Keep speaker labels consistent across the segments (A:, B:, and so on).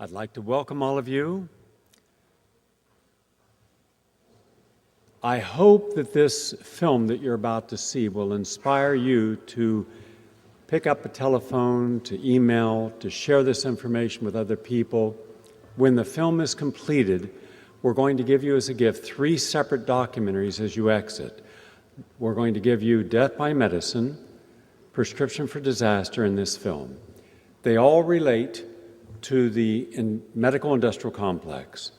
A: I'd like to welcome all of you. I hope that this film that you're about to see will inspire you to pick up a telephone, to email, to share this information with other people. When the film is completed, we're going to give you as a gift 3 separate documentaries as you exit. We're going to give you Death by Medicine, Prescription for Disaster, and this film. They all relate to the medical industrial complex.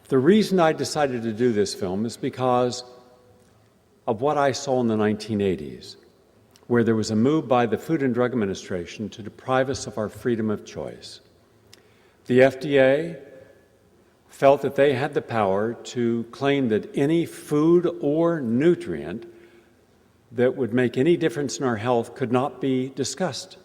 A: The reason I decided to do this film is because of what I saw in the 1980s, where there was a move by the Food and Drug Administration to deprive us of our freedom of choice. The FDA felt that they had the power to claim that any food or nutrient that would make any difference in our health could not be discussed.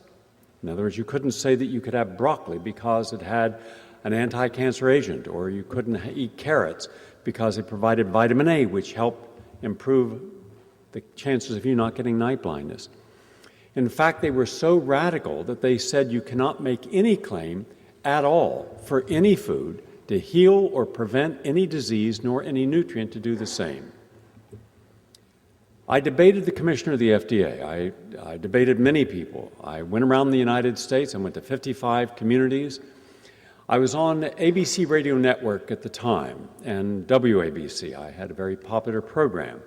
A: In other words, you couldn't say that you could have broccoli because it had an anti-cancer agent, or you couldn't eat carrots because it provided vitamin A, which helped improve the chances of you not getting night blindness. In fact, they were so radical that they said you cannot make any claim at all for any food to heal or prevent any disease, nor any nutrient to do the same. I debated the commissioner of the FDA. I debated many people. I went around the United States. I went to 55 communities. I was on ABC Radio Network at the time, and WABC. I had a very popular program.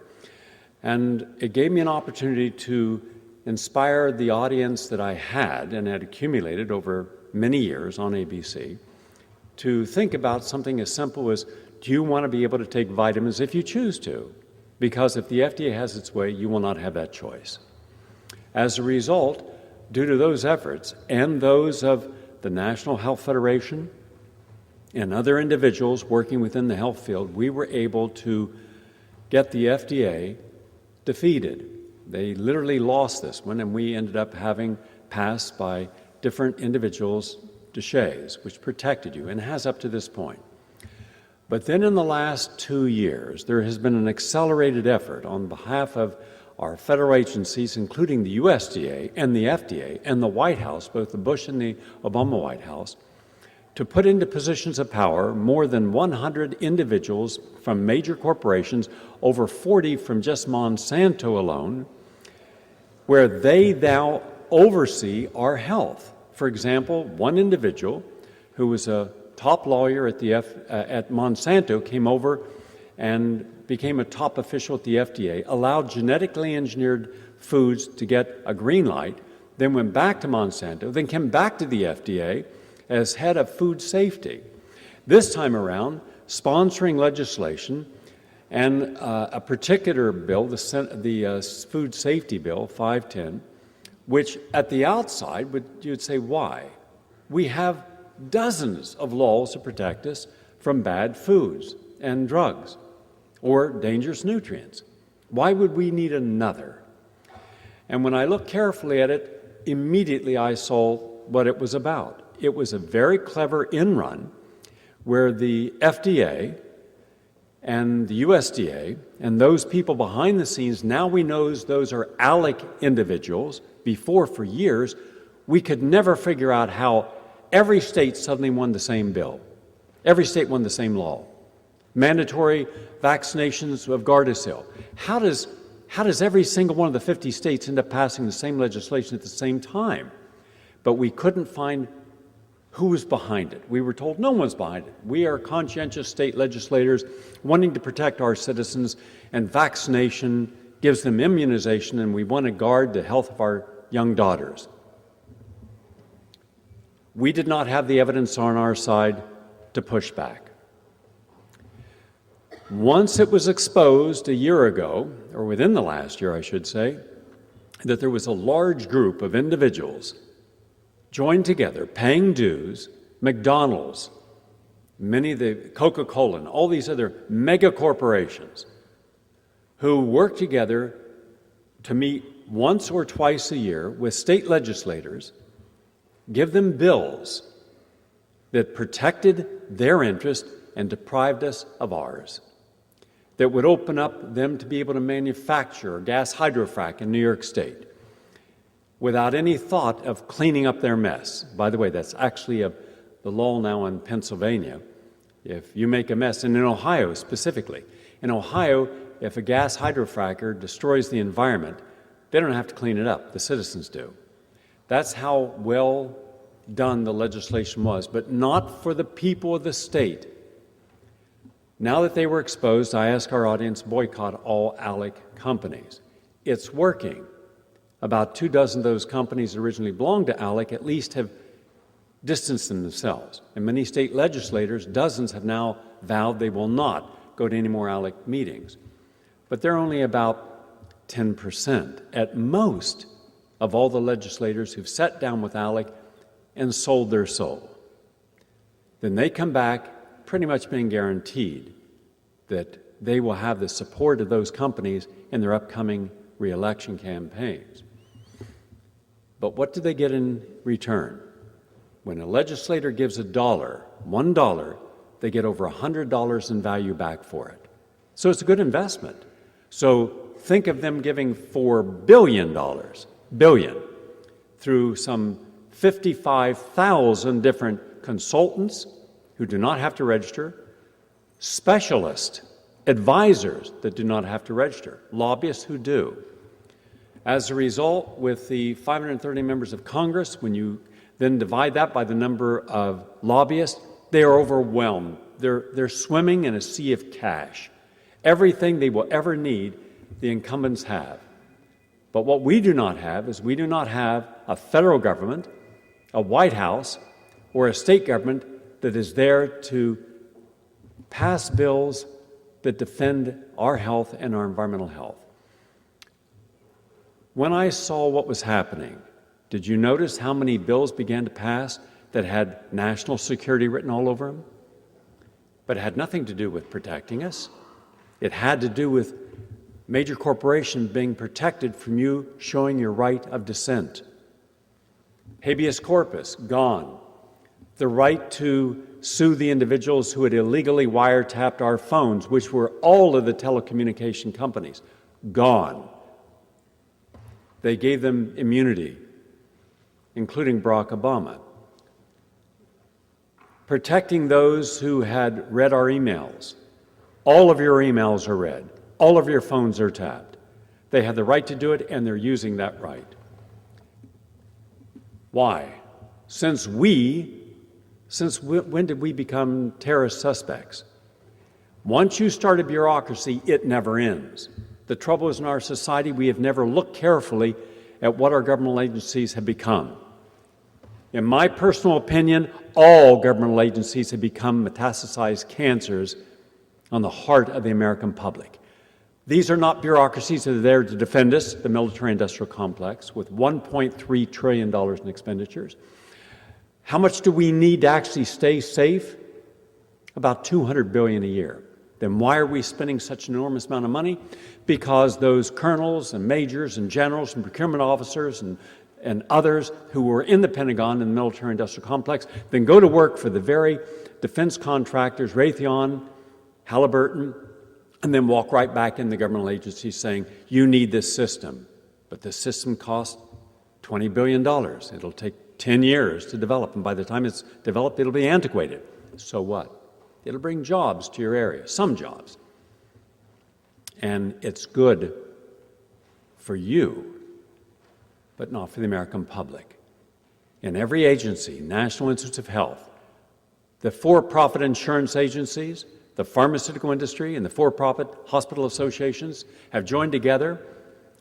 A: And it gave me an opportunity to inspire the audience that I had and had accumulated over many years on ABC to think about something as simple as, do you want to be able to take vitamins if you choose to? Because if the FDA has its way, you will not have that choice. As a result, due to those efforts and those of the National Health Federation and other individuals working within the health field, we were able to get the FDA defeated. They literally lost this one, and we ended up having passed by different individuals DSHEs, which protected you and has up to this point. But then in the last 2 years, there has been an accelerated effort on behalf of our federal agencies, including the USDA and the FDA and the White House, both the Bush and the Obama White House, to put into positions of power more than 100 individuals from major corporations, over 40 from just Monsanto alone, where they now oversee our health. For example, one individual who was a top lawyer at Monsanto came over and became a top official at the FDA, allowed genetically engineered foods to get a green light, then went back to Monsanto, then came back to the FDA as head of food safety. This time around, sponsoring legislation and a particular bill, the Food Safety Bill, 510, which at the outside, you'd say, why? We have dozens of laws to protect us from bad foods and drugs or dangerous nutrients. Why would we need another? And when I looked carefully at it, immediately I saw what it was about. It was a very clever in-run where the FDA and the USDA and those people behind the scenes, now we know those are ALEC individuals. Before, for years, we could never figure out how every state suddenly won the same bill. Every state won the same law. Mandatory vaccinations of Gardasil. How does every single one of the 50 states end up passing the same legislation at the same time? But we couldn't find who was behind it. We were told no one's behind it. We are conscientious state legislators wanting to protect our citizens, and vaccination gives them immunization, and we want to guard the health of our young daughters. We did not have the evidence on our side. to push back. Once it was exposed a year ago, or within the last year, I should say, that there was a large group of individuals joined together, paying dues, McDonald's, many of the Coca-Cola, and all these other mega corporations who work together to meet once or twice a year with state legislators, give them bills that protected their interest and deprived us of ours, that would open up them to be able to manufacture gas hydrofrac in New York State without any thought of cleaning up their mess. By the way, that's actually the law now in Pennsylvania. If you make a mess, and in Ohio specifically, in Ohio, if a gas hydrofracker destroys the environment, they don't have to clean it up, the citizens do. That's how well done the legislation was, but not for the people of the state. Now that they were exposed, I ask our audience, boycott all ALEC companies. It's working. About 24 of those companies that originally belonged to ALEC at least have distanced themselves. And many state legislators, dozens, have now vowed they will not go to any more ALEC meetings. But they're only about 10% at most of all the legislators who've sat down with ALEC and sold their soul. Then they come back pretty much being guaranteed that they will have the support of those companies in their upcoming re-election campaigns. But what do they get in return? When a legislator gives $1, they get over $100 in value back for it. So it's a good investment. So think of them giving $4 billion, through some 55,000 different consultants who do not have to register, specialist advisors that do not have to register, lobbyists who do. As a result, with the 530 members of Congress, when you then divide that by the number of lobbyists, they are overwhelmed. They're swimming in a sea of cash. Everything they will ever need, the incumbents have. But what we do not have is we do not have a federal government, a White House, or a state government that is there to pass bills that defend our health and our environmental health. When I saw what was happening, did you notice how many bills began to pass that had national security written all over them? But it had nothing to do with protecting us. It had to do with major corporations being protected from you showing your right of dissent. Habeas corpus, gone. The right to sue the individuals who had illegally wiretapped our phones, which were all of the telecommunication companies, gone. They gave them immunity, including Barack Obama. Protecting those who had read our emails. All of your emails are read. All of your phones are tapped. They have the right to do it, and they're using that right. Why? Since when did we become terrorist suspects? Once you start a bureaucracy, it never ends. The trouble is in our society, we have never looked carefully at what our governmental agencies have become. In my personal opinion, all governmental agencies have become metastasized cancers on the heart of the American public. These are not bureaucracies that are there to defend us, the military-industrial complex, with $1.3 trillion in expenditures. How much do we need to actually stay safe? About $200 billion a year. Then why are we spending such an enormous amount of money? Because those colonels and majors and generals and procurement officers and others who were in the Pentagon and the military-industrial complex then go to work for the very defense contractors, Raytheon, Halliburton, and then walk right back in the governmental agencies saying, you need this system. But this system costs $20 billion. It'll take 10 years to develop, and by the time it's developed, it'll be antiquated. So what? It'll bring jobs to your area, some jobs. And it's good for you, but not for the American public. In every agency, National Institutes of Health, the for-profit insurance agencies, the pharmaceutical industry, and the for-profit hospital associations have joined together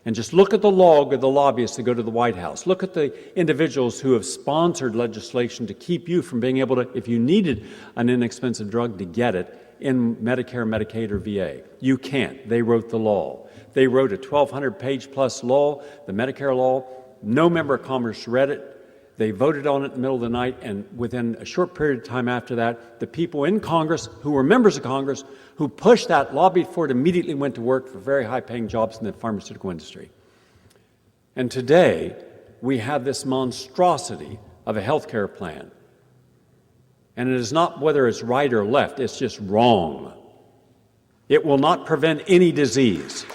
A: And just look at the log of the lobbyists that go to the White House. Look at the individuals who have sponsored legislation to keep you from being able to, if you needed an inexpensive drug, to get it in Medicare, Medicaid, or VA. You can't. They wrote the law. They wrote a 1,200-page plus law, the Medicare law. No member of Congress read it. They voted on it in the middle of the night, and within a short period of time after that, the people in Congress who were members of Congress who pushed that, lobbied for it, immediately went to work for very high-paying jobs in the pharmaceutical industry. And today, we have this monstrosity of a health care plan. And it is not whether it's right or left, it's just wrong. It will not prevent any disease.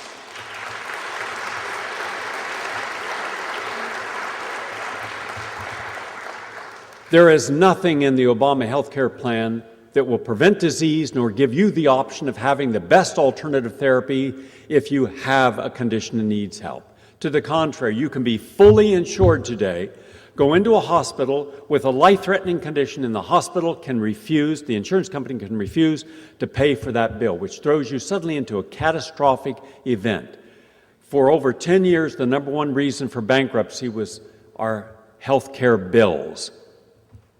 A: There is nothing in the Obama health care plan that will prevent disease nor give you the option of having the best alternative therapy if you have a condition that needs help. To the contrary, you can be fully insured today, go into a hospital with a life-threatening condition, and the hospital can refuse, the insurance company can refuse to pay for that bill, which throws you suddenly into a catastrophic event. For over 10 years, the number one reason for bankruptcy was our health care bills.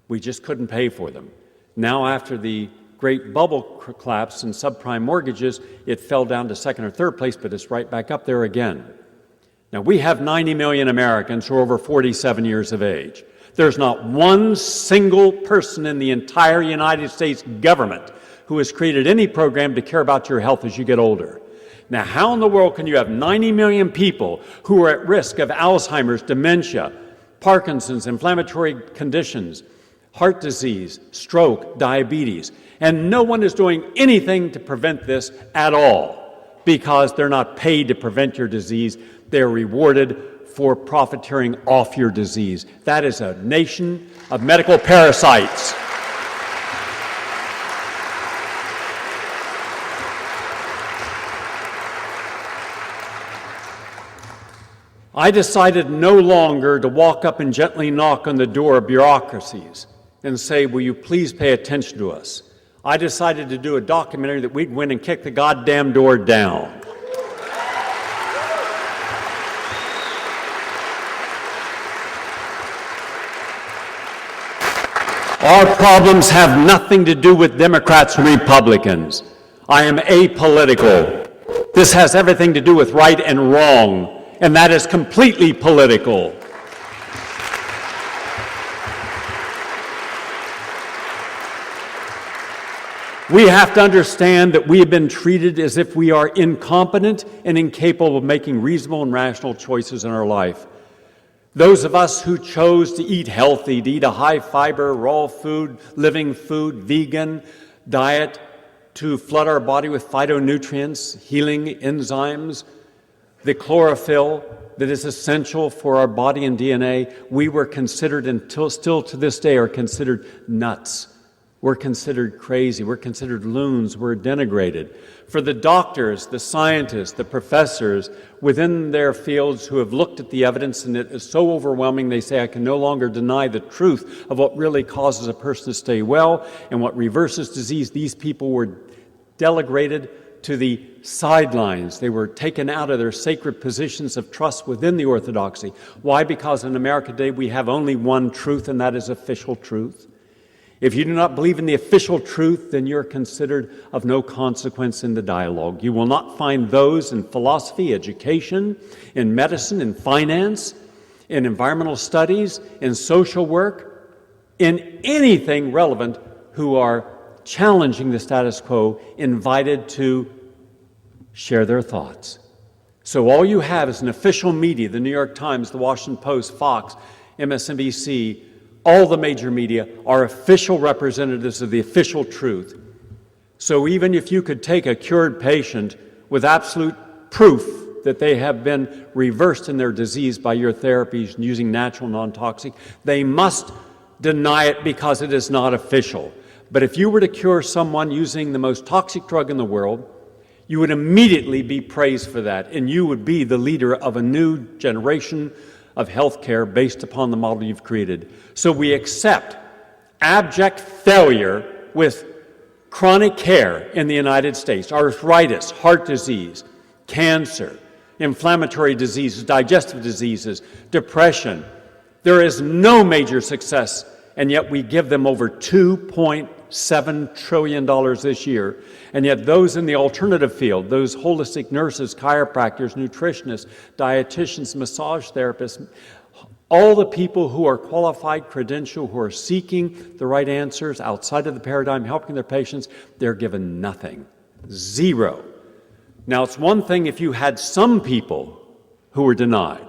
A: We just couldn't pay for them. Now, after the great bubble collapse in subprime mortgages, it fell down to second or third place, but it's right back up there again. Now, we have 90 million Americans who are over 47 years of age. There's not one single person in the entire United States government who has created any program to care about your health as you get older. Now, how in the world can you have 90 million people who are at risk of Alzheimer's, dementia, Parkinson's, inflammatory conditions, heart disease, stroke, diabetes, and no one is doing anything to prevent this at all because they're not paid to prevent your disease. They're rewarded for profiteering off your disease. That is a nation of medical parasites. I decided no longer to walk up and gently knock on the door of bureaucracies and say, will you please pay attention to us? I decided to do a documentary that we'd win and kick the goddamn door down. Our problems have nothing to do with Democrats and Republicans. I am apolitical. This has everything to do with right and wrong, and that is completely political. We have to understand that we have been treated as if we are incompetent and incapable of making reasonable and rational choices in our life. Those of us who chose to eat healthy, to eat a high-fiber, raw food, living food, vegan diet, to flood our body with phytonutrients, healing enzymes, the chlorophyll that is essential for our body and DNA, we were considered, until still to this day, are considered nuts. We're considered crazy. We're considered loons. We're denigrated. For the doctors, the scientists, the professors within their fields who have looked at the evidence and it is so overwhelming, they say, I can no longer deny the truth of what really causes a person to stay well and what reverses disease. These people were delegated to the sidelines. They were taken out of their sacred positions of trust within the orthodoxy. Why? Because in America today we have only one truth, and that is official truth. If you do not believe in the official truth, then you're considered of no consequence in the dialogue. You will not find those in philosophy, education, in medicine, in finance, in environmental studies, in social work, in anything relevant who are challenging the status quo, invited to share their thoughts. So all you have is an official media, the New York Times, the Washington Post, Fox, MSNBC, all the major media are official representatives of the official truth. So even if you could take a cured patient with absolute proof that they have been reversed in their disease by your therapies using natural non-toxic, they must deny it because it is not official. But if you were to cure someone using the most toxic drug in the world, you would immediately be praised for that, and you would be the leader of a new generation of healthcare based upon the model you've created. So we accept abject failure with chronic care in the United States, arthritis, heart disease, cancer, inflammatory diseases, digestive diseases, depression. There is no major success, and yet we give them over $2.7 trillion this year. And yet those in the alternative field, those holistic nurses, chiropractors, nutritionists, dietitians, massage therapists, all the people who are qualified, credentialed, who are seeking the right answers outside of the paradigm, helping their patients, they're given nothing. Zero. Now, it's one thing if you had some people who were denied.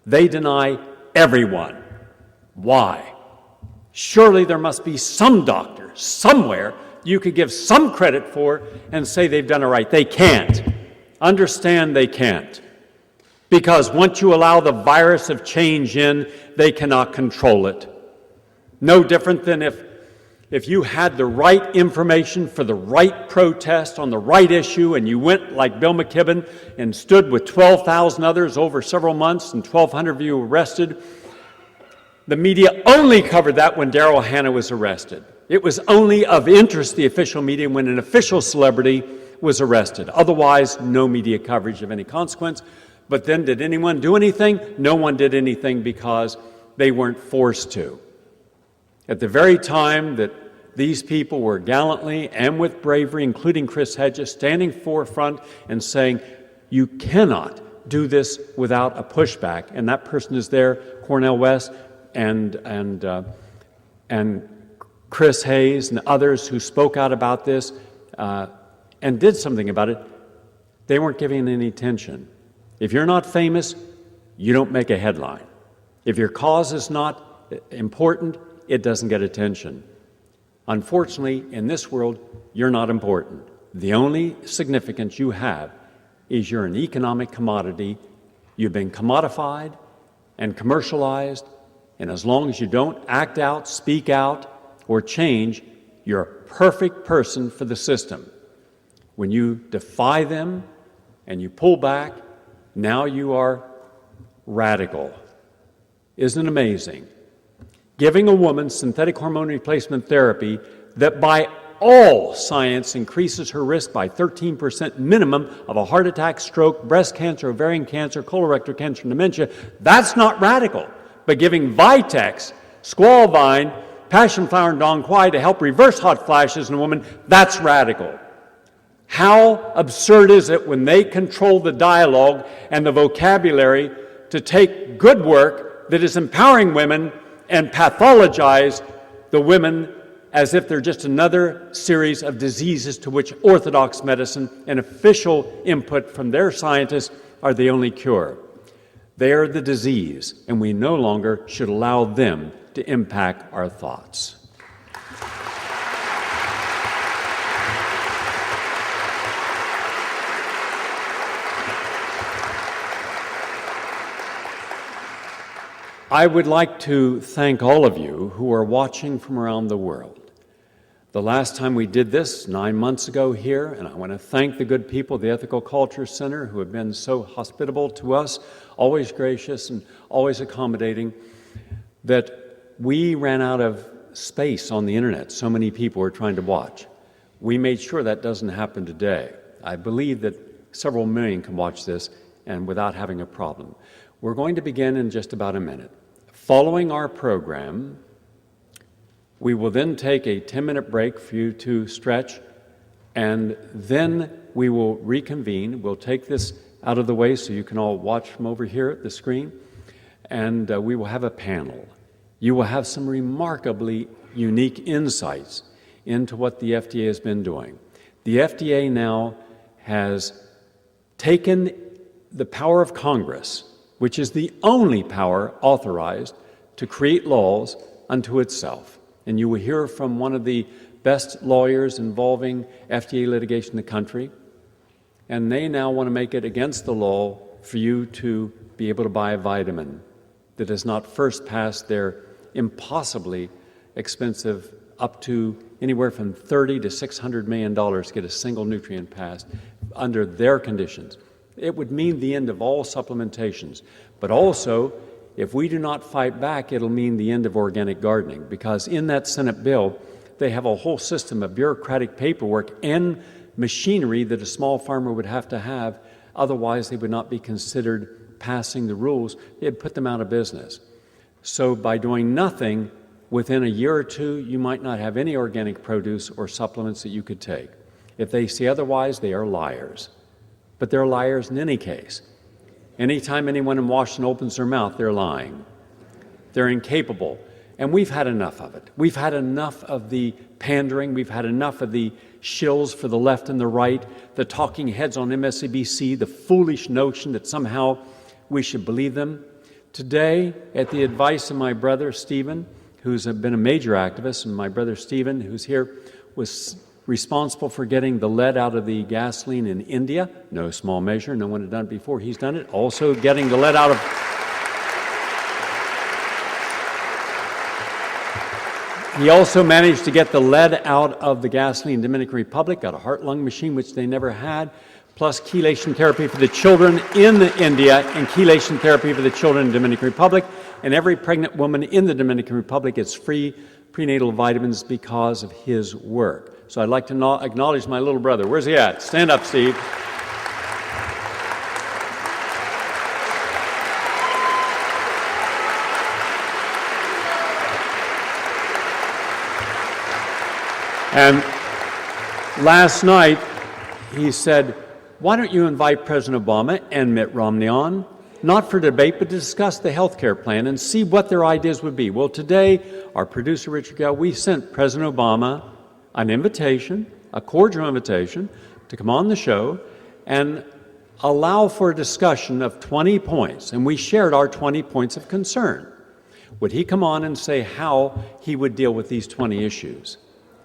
A: They deny everyone. Why? Surely there must be some doctor somewhere you could give some credit for and say they've done it right. They can't. Understand they can't. Because once you allow the virus of change in, they cannot control it. No different than if you had the right information for the right protest on the right issue and you went like Bill McKibben and stood with 12,000 others over several months and 1,200 of you arrested. The media only covered that when Daryl Hannah was arrested. It was only of interest to the official media when an official celebrity was arrested. Otherwise, no media coverage of any consequence. But then did anyone do anything? No one did anything because they weren't forced to. At the very time that these people were gallantly and with bravery, including Chris Hedges, standing forefront and saying, you cannot do this without a pushback. And that person is there, Cornel West and Chris Hayes and others who spoke out about this and did something about it. They weren't giving any attention. If you're not famous, you don't make a headline. If your cause is not important, it doesn't get attention. Unfortunately, in this world, you're not important. The only significance you have is you're an economic commodity. You've been commodified and commercialized, and as long as you don't act out, speak out, or change, you're a perfect person for the system. When you defy them and you pull back, now you are radical. Isn't it amazing? Giving a woman synthetic hormone replacement therapy that by all science increases her risk by 13% minimum of a heart attack, stroke, breast cancer, ovarian cancer, colorectal cancer, and dementia, that's not radical. But giving Vitex, Squall Vine, Passion Flower, and Dong Quai to help reverse hot flashes in a woman, that's radical. How absurd is it when they control the dialogue and the vocabulary to take good work that is empowering women and pathologize the women as if they're just another series of diseases to which orthodox medicine and official input from their scientists are the only cure. They are the disease, and we no longer should allow them to impact our thoughts. I would like to thank all of you who are watching from around the world. The last time we did this, 9 months ago here, and I want to thank the good people of the Ethical Culture Center who have been so hospitable to us, always gracious and always accommodating, that we ran out of space on the internet. So many people were trying to watch. We made sure that doesn't happen today. I believe that several million can watch this and without having a problem. We're going to begin in just about a minute. Following our program, we will then take a 10-minute break for you to stretch, and then we will reconvene. We'll take this out of the way so you can all watch from over here at the screen, and we will have a panel. You will have some remarkably unique insights into what the FDA has been doing. The FDA now has taken the power of Congress, which is the only power authorized to create laws unto itself. And you will hear from one of the best lawyers involving FDA litigation in the country. And they now want to make it against the law for you to be able to buy a vitamin that has not first passed their impossibly expensive, up to anywhere from $30 to $600 million to get a single nutrient passed under their conditions. It would mean the end of all supplementations. But also, if we do not fight back, it'll mean the end of organic gardening, because in that Senate bill, they have a whole system of bureaucratic paperwork and machinery that a small farmer would have to have Otherwise, they would not be considered passing the rules. It'd put them out of business. So by doing nothing, within a year or two, you might not have any organic produce or supplements that you could take. If they say otherwise, they are liars. But they're liars in any case. Anytime anyone in Washington opens their mouth, they're lying. They're incapable. And we've had enough of it. We've had enough of the pandering. We've had enough of the shills for the left and the right, the talking heads on MSNBC, the foolish notion that somehow we should believe them. Today, at the advice of my brother, Stephen, who's been a major activist, and my brother Stephen, who's here, was responsible for getting the lead out of the gasoline in India. No small measure. No one had done it before. He's done it. Also getting the lead out of... He also managed to get the lead out of the gasoline in the Dominican Republic, got a heart-lung machine, which they never had, plus chelation therapy for the children in India and chelation therapy for the children in the Dominican Republic. And every pregnant woman in the Dominican Republic gets free prenatal vitamins because of his work. So I'd like to acknowledge my little brother. Where's he at? Stand up, Steve. And last night, he said, why don't you invite President Obama and Mitt Romney on, not for debate, but to discuss the health care plan and see what their ideas would be. Well, today, our producer, Richard Gell, we sent President Obama an invitation, a cordial invitation, to come on the show and allow for a discussion of 20 points. And we shared our 20 points of concern. Would he come on and say how he would deal with these 20 issues?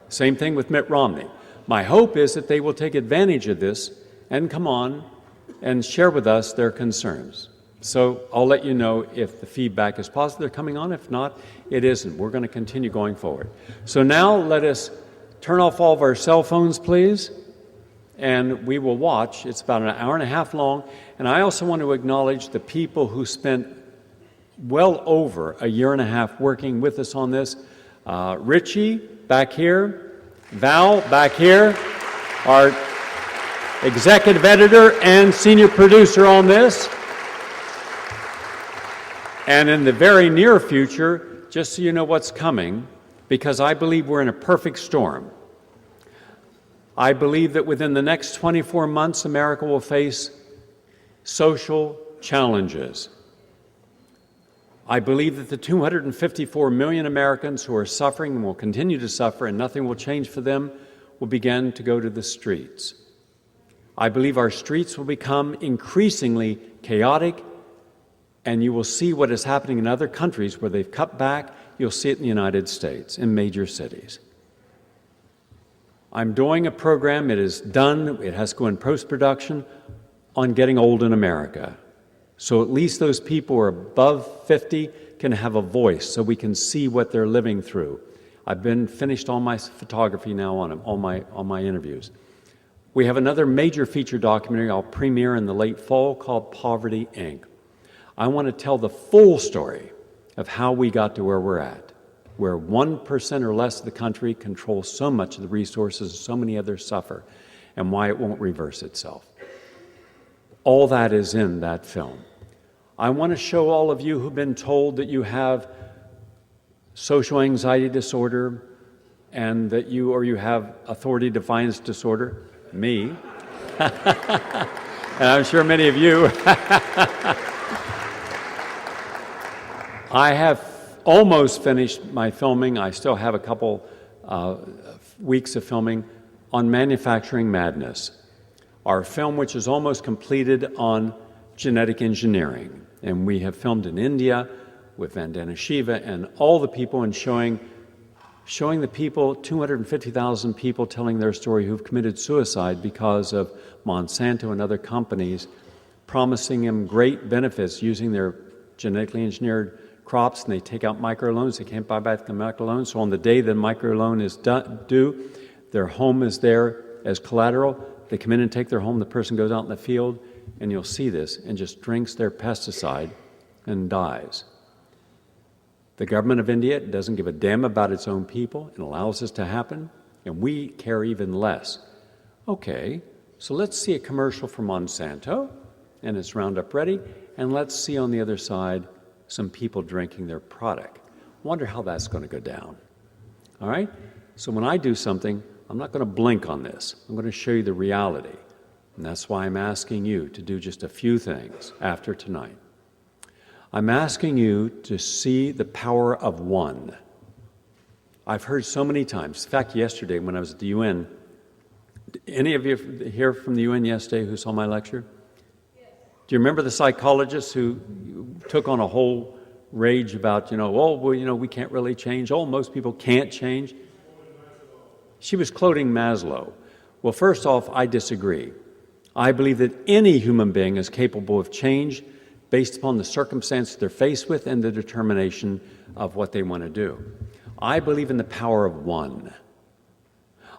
A: Same thing with Mitt Romney. My hope is that they will take advantage of this and come on and share with us their concerns. So I'll let you know if the feedback is positive, they're coming on. If not, it isn't. We're going to continue going forward. So now let us turn off all of our cell phones, please, and we will watch. It's about an hour and a half long. And I also want to acknowledge the people who spent well over a year and a half working with us on this. Richie, back here. Val, back here. Our executive editor and senior producer on this. And in the very near future, just so you know what's coming, because I believe we're in a perfect storm. I believe that within the next 24 months, America will face social challenges. I believe that the 254 million Americans who are suffering and will continue to suffer and nothing will change for them will begin to go to the streets. I believe our streets will become increasingly chaotic, and you will see what is happening in other countries where they've cut back. You'll see it in the United States, in major cities. I'm doing a program, it is done, it has to go in post-production, on getting old in America. So at least those people who are above 50 can have a voice so we can see what they're living through. I've been finished all my photography now on them, all my interviews. We have another major feature documentary I'll premiere in the late fall called Poverty, Inc. I want to tell the full story of how we got to where we're at, where 1% or less of the country controls so much of the resources and so many others suffer, and why it won't reverse itself. All that is in that film. I want to show all of you who've been told that you have social anxiety disorder and that you have authority defiance disorder, me, and I'm sure many of you. I have almost finished my filming. I still have a couple weeks of filming on Manufacturing Madness, our film which is almost completed on genetic engineering. And we have filmed in India with Vandana Shiva and all the people and showing the people, 250,000 people telling their story who've committed suicide because of Monsanto and other companies promising them great benefits using their genetically engineered crops, and they take out microloans. They can't buy back the microloans. So on the day the microloan is due, their home is there as collateral. They come in and take their home. The person goes out in the field, and you'll see this, and just drinks their pesticide and dies. The government of India doesn't give a damn about its own people and allows this to happen, and we care even less. Okay, so let's see a commercial for Monsanto. and it's Roundup ready, and let's see on the other side some people drinking their product. Wonder how that's going to go down. All right? So when I do something, I'm not going to blink on this. I'm going to show you the reality. And that's why I'm asking you to do just a few things after tonight. I'm asking you to see the power of one. I've heard so many times. In fact, yesterday when I was at the UN, any of you here from the UN yesterday who saw my lecture? Yes. Do you remember the psychologist who took on a whole rage about, we can't really change. Oh, most people can't change. She was quoting Maslow. Well, first off, I disagree. I believe that any human being is capable of change based upon the circumstances they're faced with and the determination of what they want to do. I believe in the power of one.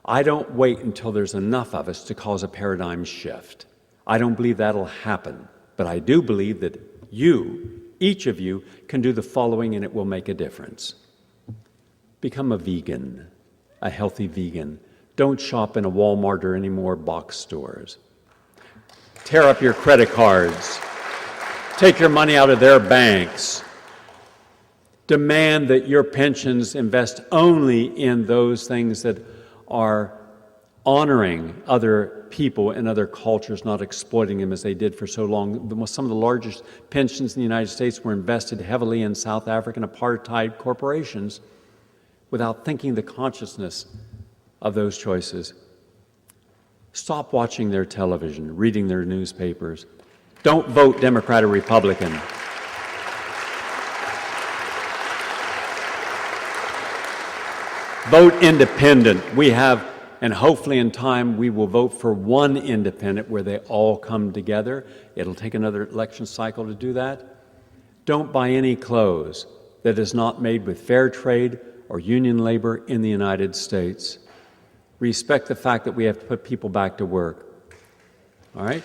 A: I don't wait until there's enough of us to cause a paradigm shift. I don't believe that'll happen, but I do believe that each of you, can do the following and it will make a difference. Become a vegan, a healthy vegan. Don't shop in a Walmart or any more box stores. Tear up your credit cards. Take your money out of their banks. Demand that your pensions invest only in those things that are honoring other people and other cultures, not exploiting them as they did for so long. Some of the largest pensions in the United States were invested heavily in South African apartheid corporations without thinking the consciousness of those choices. Stop watching their television, reading their newspapers. Don't vote Democrat or Republican. Vote independent. We have, and hopefully in time, we will vote for one independent where they all come together. It'll take another election cycle to do that. Don't buy any clothes that is not made with fair trade or union labor in the United States. Respect the fact that we have to put people back to work. All right?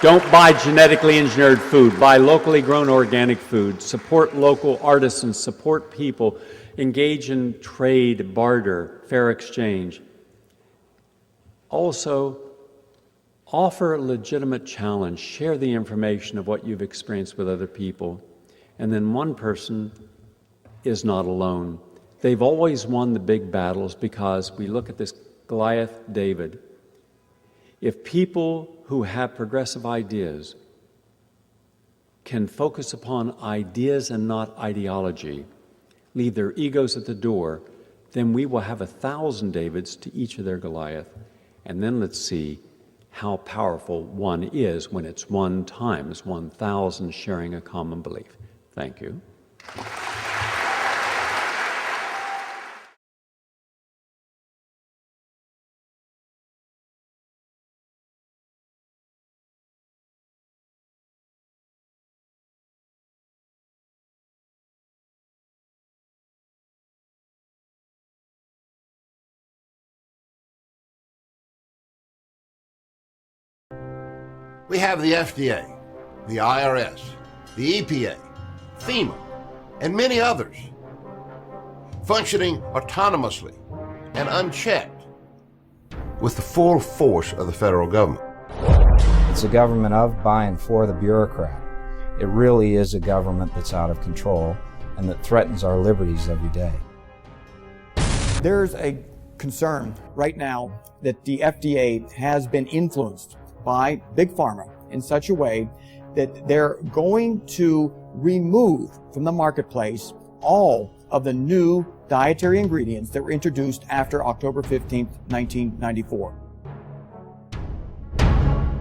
A: Don't buy genetically engineered food. Buy locally grown organic food. Support local artisans. Support people. Engage in trade, barter, fair exchange. Also, offer a legitimate challenge. Share the information of what you've experienced with other people. And then one person is not alone. They've always won the big battles because we look at this Goliath David. If people who have progressive ideas can focus upon ideas and not ideology, leave their egos at the door, then we will have 1,000 Davids to each of their Goliath. And then let's see how powerful one is when it's one times 1,000 sharing a common belief. Thank you.
B: We have the FDA, the IRS, the EPA, FEMA, and many others, functioning autonomously and unchecked with the full force of the federal government.
C: It's a government of, by, and for the bureaucrat. It really is a government that's out of control and that threatens our liberties every day.
D: There's a concern right now that the FDA has been influenced by Big Pharma in such a way that they're going to remove from the marketplace all of the new dietary ingredients that were introduced after October 15th, 1994.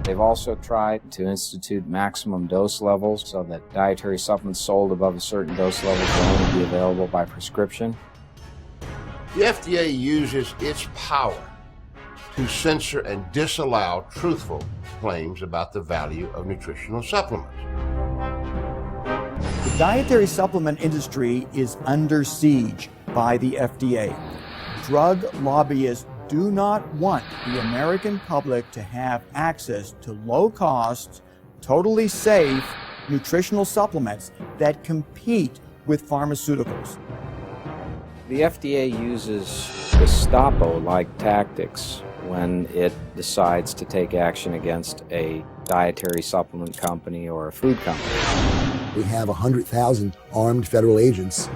C: They've also tried to institute maximum dose levels so that dietary supplements sold above a certain dose level will only be available by prescription.
B: The FDA uses its power to censor and disallow truthful claims about the value of nutritional supplements.
D: The dietary supplement industry is under siege by the FDA. Drug lobbyists do not want the American public to have access to low-cost, totally safe nutritional supplements that compete with pharmaceuticals.
C: The FDA uses Gestapo-like tactics when it decides to take action against a dietary supplement company or a food company.
E: We have 100,000 armed federal agents,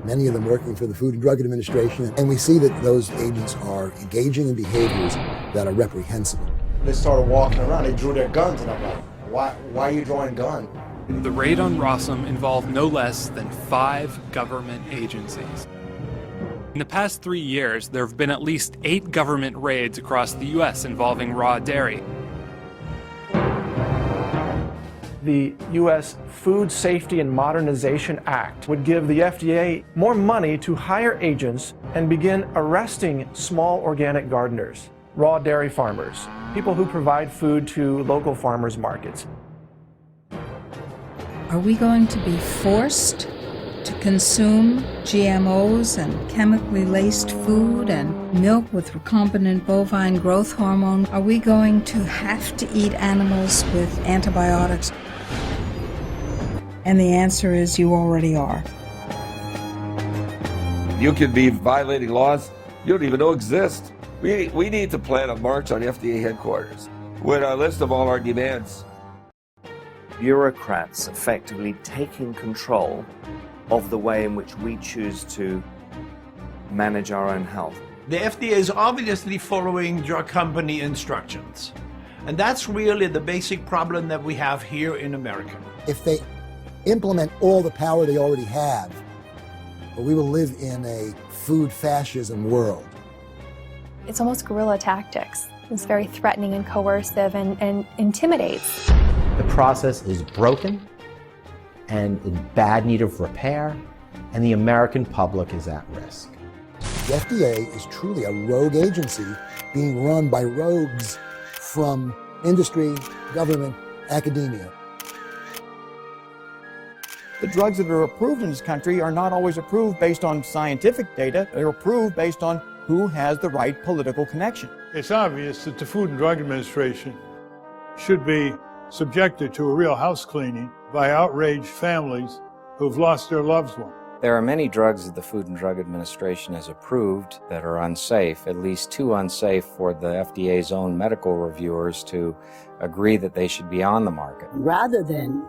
E: many of them working for the Food and Drug Administration, and we see that those agents are engaging in behaviors that are reprehensible.
F: They started walking around, they drew their guns, and I'm like, why are you drawing guns?
G: The raid on Rossum involved no less than 5 government agencies. In the past 3 years, there have been at least 8 government raids across the U.S. involving raw dairy.
H: The U.S. Food Safety and Modernization Act would give the FDA more money to hire agents and begin arresting small organic gardeners, raw dairy farmers, people who provide food to local farmers markets.
I: Are we going to be forced to consume GMOs and chemically laced food and milk with recombinant bovine growth hormone? Are we going to have to eat animals with antibiotics? And the answer is you already are.
J: You could be violating laws you don't even know exist. We need to plan a march on FDA headquarters with a list of all our demands.
K: Bureaucrats effectively taking control of the way in which we choose to manage our own health.
L: The FDA is obviously following drug company instructions. And that's really the basic problem that we have here in America.
E: If they implement all the power they already have, we will live in a food fascism world.
M: It's almost guerrilla tactics. It's very threatening and coercive and intimidates.
N: The process is broken and in bad need of repair, and the American public is at risk.
E: The FDA is truly a rogue agency being run by rogues from industry, government, academia.
D: The drugs that are approved in this country are not always approved based on scientific data. They're approved based on who has the right political connection.
O: It's obvious that the Food and Drug Administration should be subjected to a real house cleaning by outraged families who've lost their loved one.
C: There are many drugs that the Food and Drug Administration has approved that are unsafe, at least too unsafe for the FDA's own medical reviewers to agree that they should be on the market.
P: Rather than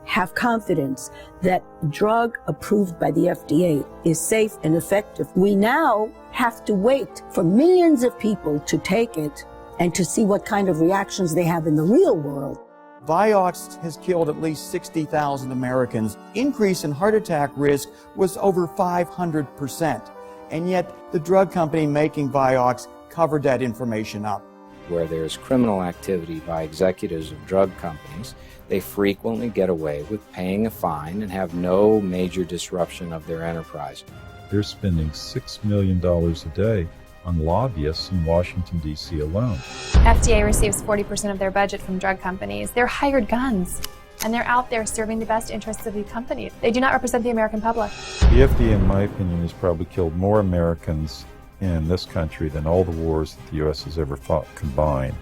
P: have confidence that drug approved by the FDA is safe and effective, we now have to wait for millions of people to take it and to see what kind of reactions they have in the real world.
D: Vioxx has killed at least 60,000 Americans. Increase in heart attack risk was over 500%. And yet the drug company making Vioxx covered that information up.
C: Where there's criminal activity by executives of drug companies, they frequently get away with paying a fine and have no major disruption of their enterprise.
Q: They're spending $6 million a day on lobbyists in Washington, D.C. alone.
M: FDA receives 40% of their budget from drug companies. They're hired guns, and they're out there serving the best interests of the companies. They do not represent the American public.
Q: The FDA, in my opinion, has probably killed more Americans in this country than all the wars that the U.S. has ever fought combined.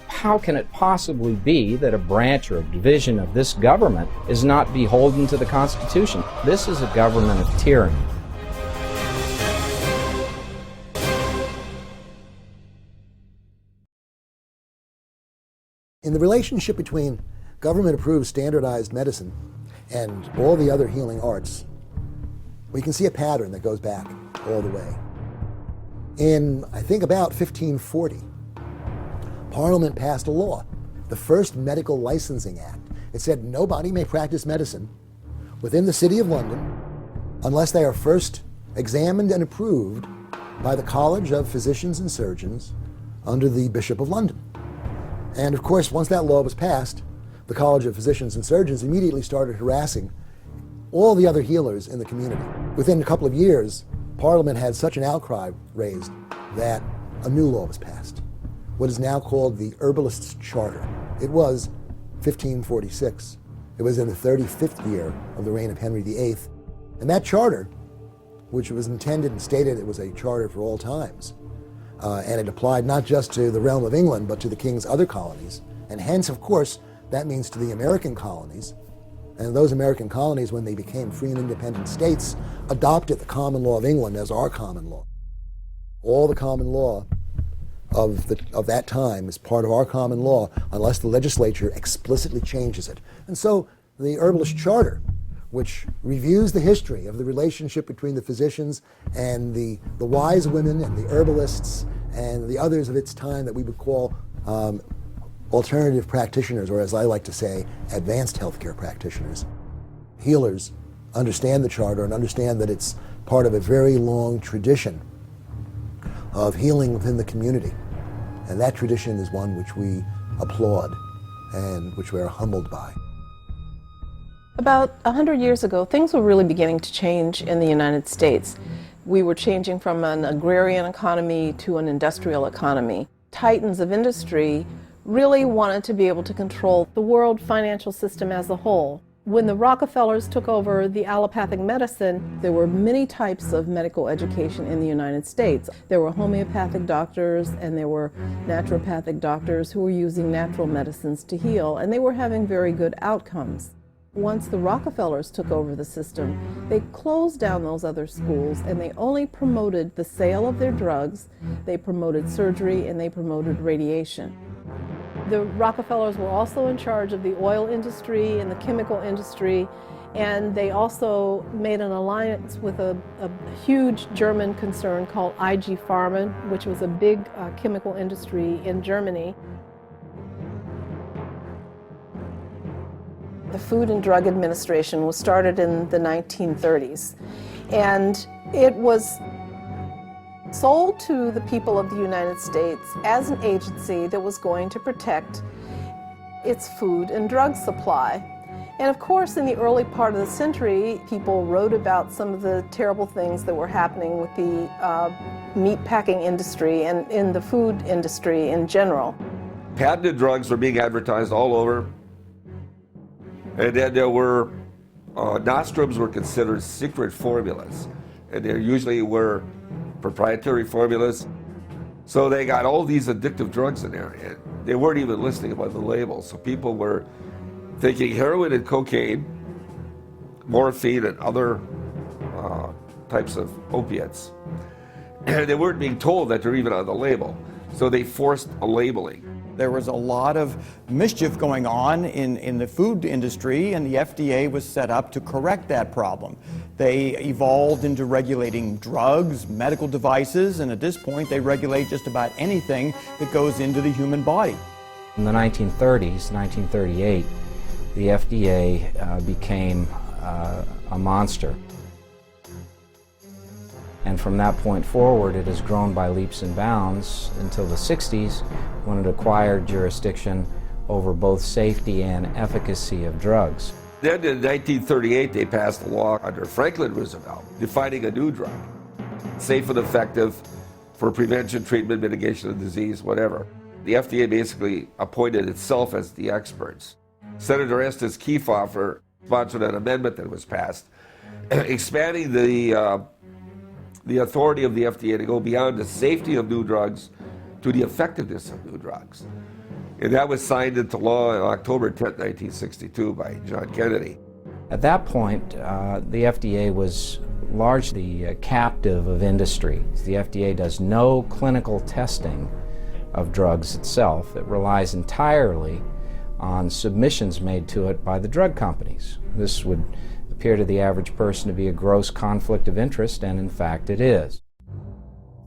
C: How can it possibly be that a branch or a division of this government is not beholden to the Constitution? This is a government of tyranny.
E: In the relationship between government-approved standardized medicine and all the other healing arts, we can see a pattern that goes back all the way. In, I think, about 1540, Parliament passed a law, the first Medical Licensing Act. It said nobody may practice medicine within the City of London unless they are first examined and approved by the College of Physicians and Surgeons under the Bishop of London. And of course, once that law was passed, the College of Physicians and Surgeons immediately started harassing all the other healers in the community. Within a couple of years, Parliament had such an outcry raised that a new law was passed, what is now called the Herbalists' Charter. It was 1546. It was in the 35th year of the reign of Henry VIII. And that charter, which was intended and stated it was a charter for all times, and it applied not just to the realm of England, but to the king's other colonies. And hence, of course, that means to the American colonies. And those American colonies, when they became free and independent states, adopted the common law of England as our common law. All the common law of that time is part of our common law unless the legislature explicitly changes it. And so the Herbalist Charter, which reviews the history of the relationship between the physicians and the wise women and the herbalists and the others of its time that we would call alternative practitioners, or as I like to say, advanced healthcare practitioners. Healers understand the Charter and understand that it's part of a very long tradition of healing within the community. And that tradition is one which we applaud and which we are humbled by.
R: About 100 years ago, things were really beginning to change in the United States. We were changing from an agrarian economy to an industrial economy. Titans of industry really wanted to be able to control the world financial system as a whole. When the Rockefellers took over the allopathic medicine, there were many types of medical education in the United States. There were homeopathic doctors and there were naturopathic doctors who were using natural medicines to heal, and they were having very good outcomes. Once the Rockefellers took over the system, they closed down those other schools and they only promoted the sale of their drugs, they promoted surgery, and they promoted radiation. The Rockefellers were also in charge of the oil industry and the chemical industry, and they also made an alliance with a huge German concern called Big Pharma, which was a big chemical industry in Germany. The Food and Drug Administration was started in the 1930s, and it was sold to the people of the United States as an agency that was going to protect its food and drug supply. And of course, in the early part of the century, people wrote about some of the terrible things that were happening with the meat packing industry and in the food industry in general.
J: Patented drugs were being advertised all over. And then there were, nostrums were considered secret formulas. And there usually were proprietary formulas. So they got all these addictive drugs in there. And they weren't even listing them on the label. So people were thinking heroin and cocaine, morphine and other types of opiates. And they weren't being told that they're even on the label. So they forced a labeling.
D: There was a lot of mischief going on in the food industry, and the FDA was set up to correct that problem. They evolved into regulating drugs, medical devices, and at this point they regulate just about anything that goes into the human body.
C: In the 1930s, 1938, the FDA became a monster. And from that point forward, it has grown by leaps and bounds until the 60s, when it acquired jurisdiction over both safety and efficacy of drugs.
J: Then in 1938, they passed a law under Franklin Roosevelt defining a new drug, safe and effective for prevention, treatment, mitigation of disease, whatever. The FDA basically appointed itself as the experts. Senator Estes Kefauver sponsored an amendment that was passed, expanding the authority of the FDA to go beyond the safety of new drugs to the effectiveness of new drugs. And that was signed into law on October 10, 1962 by John Kennedy.
C: At that point, the FDA was largely captive of industry. The FDA does no clinical testing of drugs itself. It relies entirely on submissions made to it by the drug companies. This would appear to the average person to be a gross conflict of interest, and in fact it is.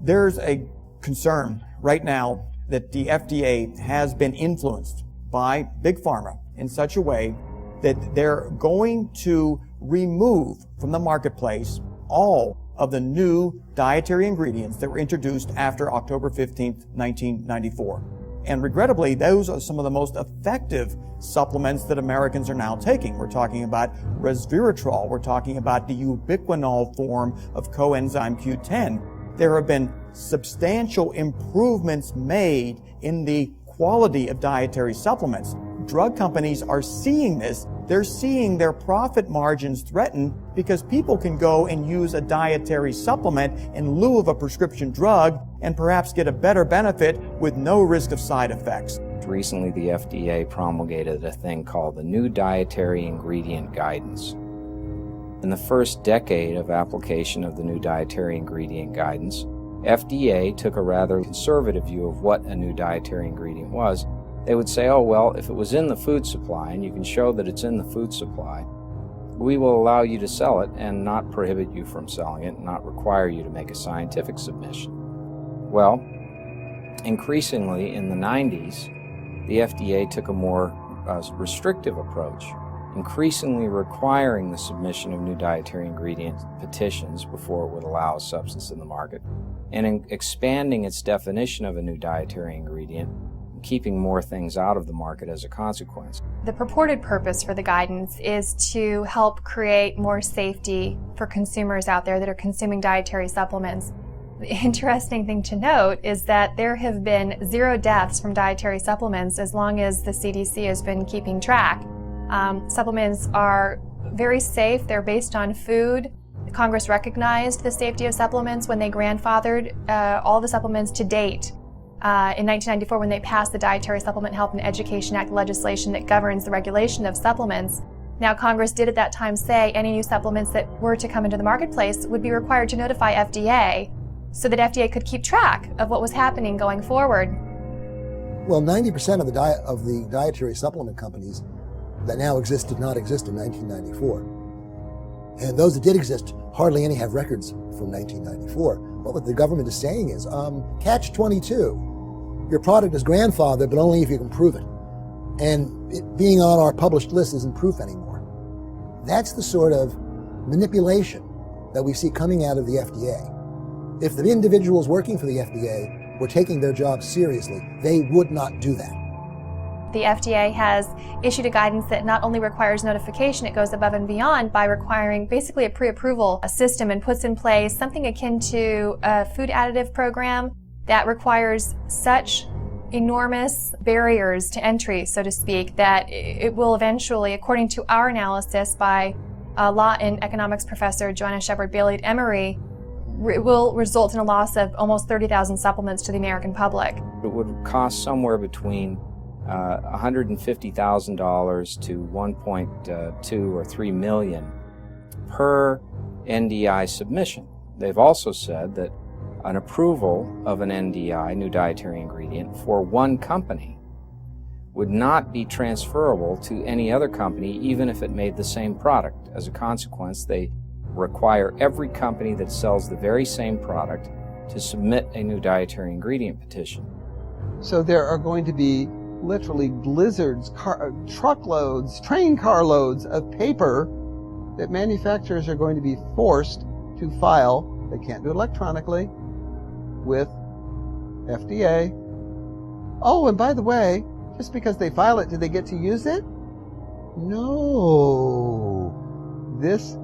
D: There's a concern right now that the FDA has been influenced by Big Pharma in such a way that they're going to remove from the marketplace all of the new dietary ingredients that were introduced after October 15th, 1994. And regrettably, those are some of the most effective supplements that Americans are now taking. We're talking about resveratrol. We're talking about the ubiquinol form of coenzyme Q10. There have been substantial improvements made in the quality of dietary supplements. Drug companies are seeing this. They're seeing their profit margins threatened because people can go and use a dietary supplement in lieu of a prescription drug and perhaps get a better benefit with no risk of side effects.
C: Recently, the FDA promulgated a thing called the New Dietary Ingredient Guidance. In the first decade of application of the New Dietary Ingredient Guidance, FDA took a rather conservative view of what a new dietary ingredient was. They would say, oh, well, if it was in the food supply and you can show that it's in the food supply, we will allow you to sell it and not prohibit you from selling it and not require you to make a scientific submission. Well, increasingly in the 90s, the FDA took a more restrictive approach, increasingly requiring the submission of new dietary ingredient petitions before it would allow a substance in the market, and expanding its definition of a new dietary ingredient, keeping more things out of the market as a consequence.
M: The purported purpose for the guidance is to help create more safety for consumers out there that are consuming dietary supplements. The interesting thing to note is that there have been 0 deaths from dietary supplements as long as the CDC has been keeping track. Supplements are very safe. They're based on food. Congress recognized the safety of supplements when they grandfathered all the supplements to date. In 1994, when they passed the Dietary Supplement Health and Education Act legislation that governs the regulation of supplements. Now, Congress did at that time say any new supplements that were to come into the marketplace would be required to notify FDA so that FDA could keep track of what was happening going forward.
E: Well, 90% of the dietary supplement companies that now exist did not exist in 1994. And those that did exist, hardly any have records from 1994. What the government is saying is, catch-22. Your product is grandfathered, but only if you can prove it. And it being on our published list isn't proof anymore. That's the sort of manipulation that we see coming out of the FDA. If the individuals working for the FDA were taking their jobs seriously, they would not do that.
M: The FDA has issued a guidance that not only requires notification, it goes above and beyond by requiring basically a pre-approval system and puts in place something akin to a food additive program that requires such enormous barriers to entry, so to speak, that it will eventually, according to our analysis by law and economics professor Joanna Shepard-Bailey at Emory, it will result in a loss of almost 30,000 supplements to the American public.
C: It would cost somewhere between $150,000 to 1.2 or 3 million per NDI submission. They've also said that an approval of an NDI, new dietary ingredient, for one company would not be transferable to any other company, even if it made the same product. As a consequence, they require every company that sells the very same product to submit a new dietary ingredient petition.
S: So there are going to be literally blizzards, truckloads, train carloads of paper that manufacturers are going to be forced to file. They can't do it electronically with FDA. Oh, and by the way, just because they file it, do they get to use it? No. This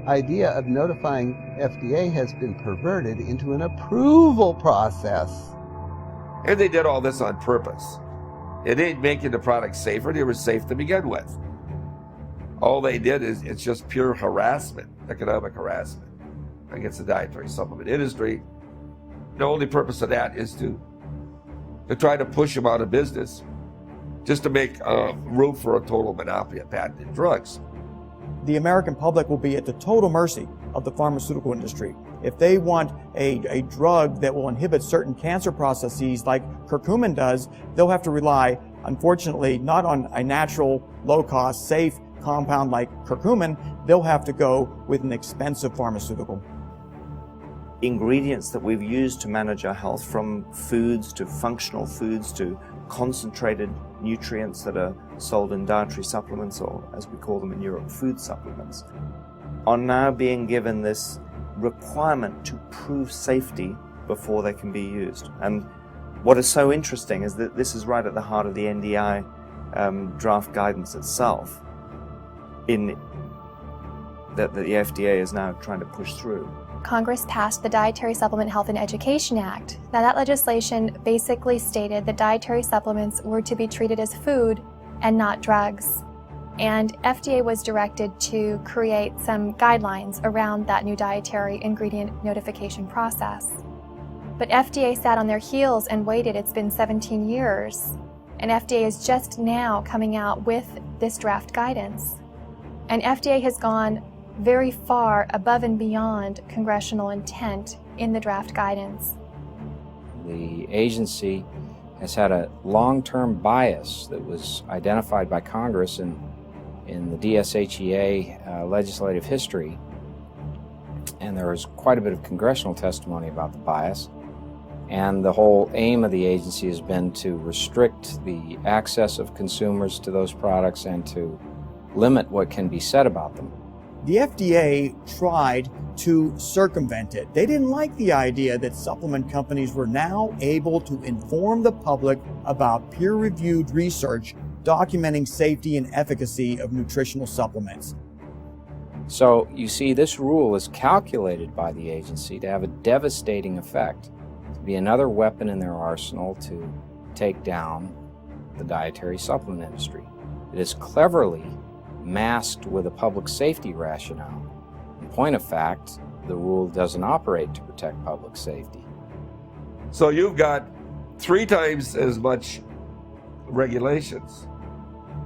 S: idea of notifying FDA has been perverted into an approval process.
J: And they did all this on purpose. It ain't making the product safer. They were safe to begin with. All they did is, it's just pure harassment, economic harassment against the dietary supplement industry. The only purpose of that is to try to push them out of business, just to make room for a total monopoly of patented drugs.
D: The American public will be at the total mercy of the pharmaceutical industry. If they want a drug that will inhibit certain cancer processes like curcumin does, they'll have to rely, unfortunately, not on a natural, low-cost, safe compound like curcumin. They'll have to go with an expensive pharmaceutical.
K: Ingredients that we've used to manage our health, from foods to functional foods to concentrated nutrients that are sold in dietary supplements, or as we call them in Europe, food supplements, are now being given this requirement to prove safety before they can be used. And what is so interesting is that this is right at the heart of the NDI draft guidance itself, in that the FDA is now trying to push through.
M: Congress passed the Dietary Supplement Health and Education Act. Now, that legislation basically stated that dietary supplements were to be treated as food and not drugs. And FDA was directed to create some guidelines around that new dietary ingredient notification process. But FDA sat on their heels and waited. It's been 17 years. And FDA is just now coming out with this draft guidance. And FDA has gone very far above and beyond congressional intent in the draft guidance.
C: The agency has had a long-term bias that was identified by Congress in the DSHEA legislative history, and there was quite a bit of congressional testimony about the bias. And the whole aim of the agency has been to restrict the access of consumers to those products and to limit what can be said about them.
D: The FDA tried to circumvent it. They didn't like the idea that supplement companies were now able to inform the public about peer-reviewed research documenting safety and efficacy of nutritional supplements.
C: So you see, this rule is calculated by the agency to have a devastating effect, to be another weapon in their arsenal to take down the dietary supplement industry. It is cleverly masked with a public safety rationale. In point of fact, the rule doesn't operate to protect public safety.
J: So you've got 3 times as much regulations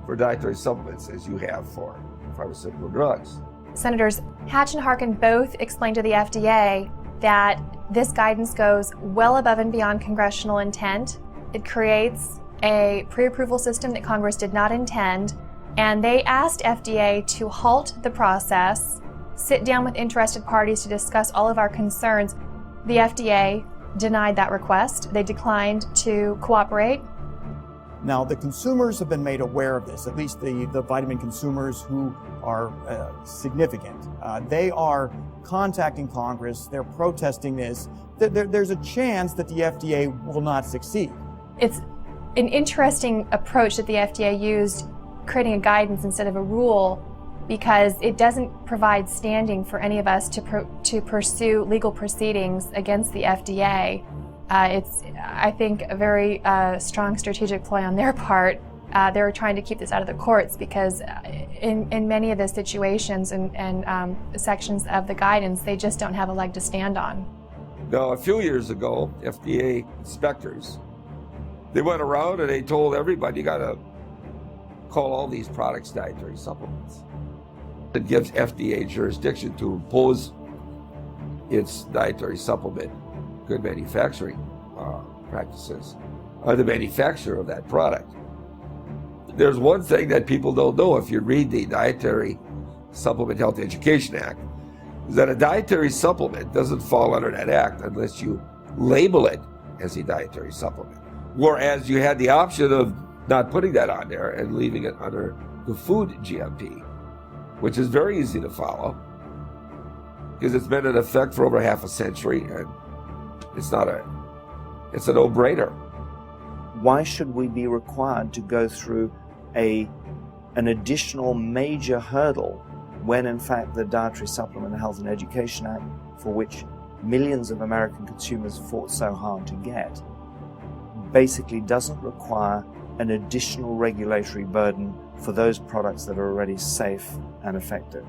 J: for dietary supplements as you have for pharmaceutical drugs.
M: Senators Hatch and Harkin both explained to the FDA that this guidance goes well above and beyond congressional intent. It creates a pre-approval system that Congress did not intend, and they asked FDA to halt the process, sit down with interested parties to discuss all of our concerns. The FDA denied that request. They declined to cooperate.
D: Now, the consumers have been made aware of this, at least the vitamin consumers who are significant. They are contacting Congress. They're protesting this. There's a chance that the FDA will not succeed.
M: It's an interesting approach that the FDA used, creating a guidance instead of a rule, because it doesn't provide standing for any of us to pursue legal proceedings against the FDA. It's, I think, a very strong strategic play on their part. They're trying to keep this out of the courts because in many of the situations and sections of the guidance, they just don't have a leg to stand on.
J: Now, a few years ago, FDA inspectors, they went around and they told everybody, you got to call all these products dietary supplements. It gives FDA jurisdiction to impose its dietary supplement good manufacturing practices on the manufacturer of that product. There's one thing that people don't know if you read the Dietary Supplement Health Education Act, is that a dietary supplement doesn't fall under that act unless you label it as a dietary supplement. Whereas you had the option of not putting that on there and leaving it under the food GMP, which is very easy to follow because it's been in effect for over half a century and it's a no-brainer.
K: Why should we be required to go through an additional major hurdle when in fact the Dietary Supplement Health and Education Act, for which millions of American consumers fought so hard to get, basically doesn't require an additional regulatory burden for those products that are already safe and effective?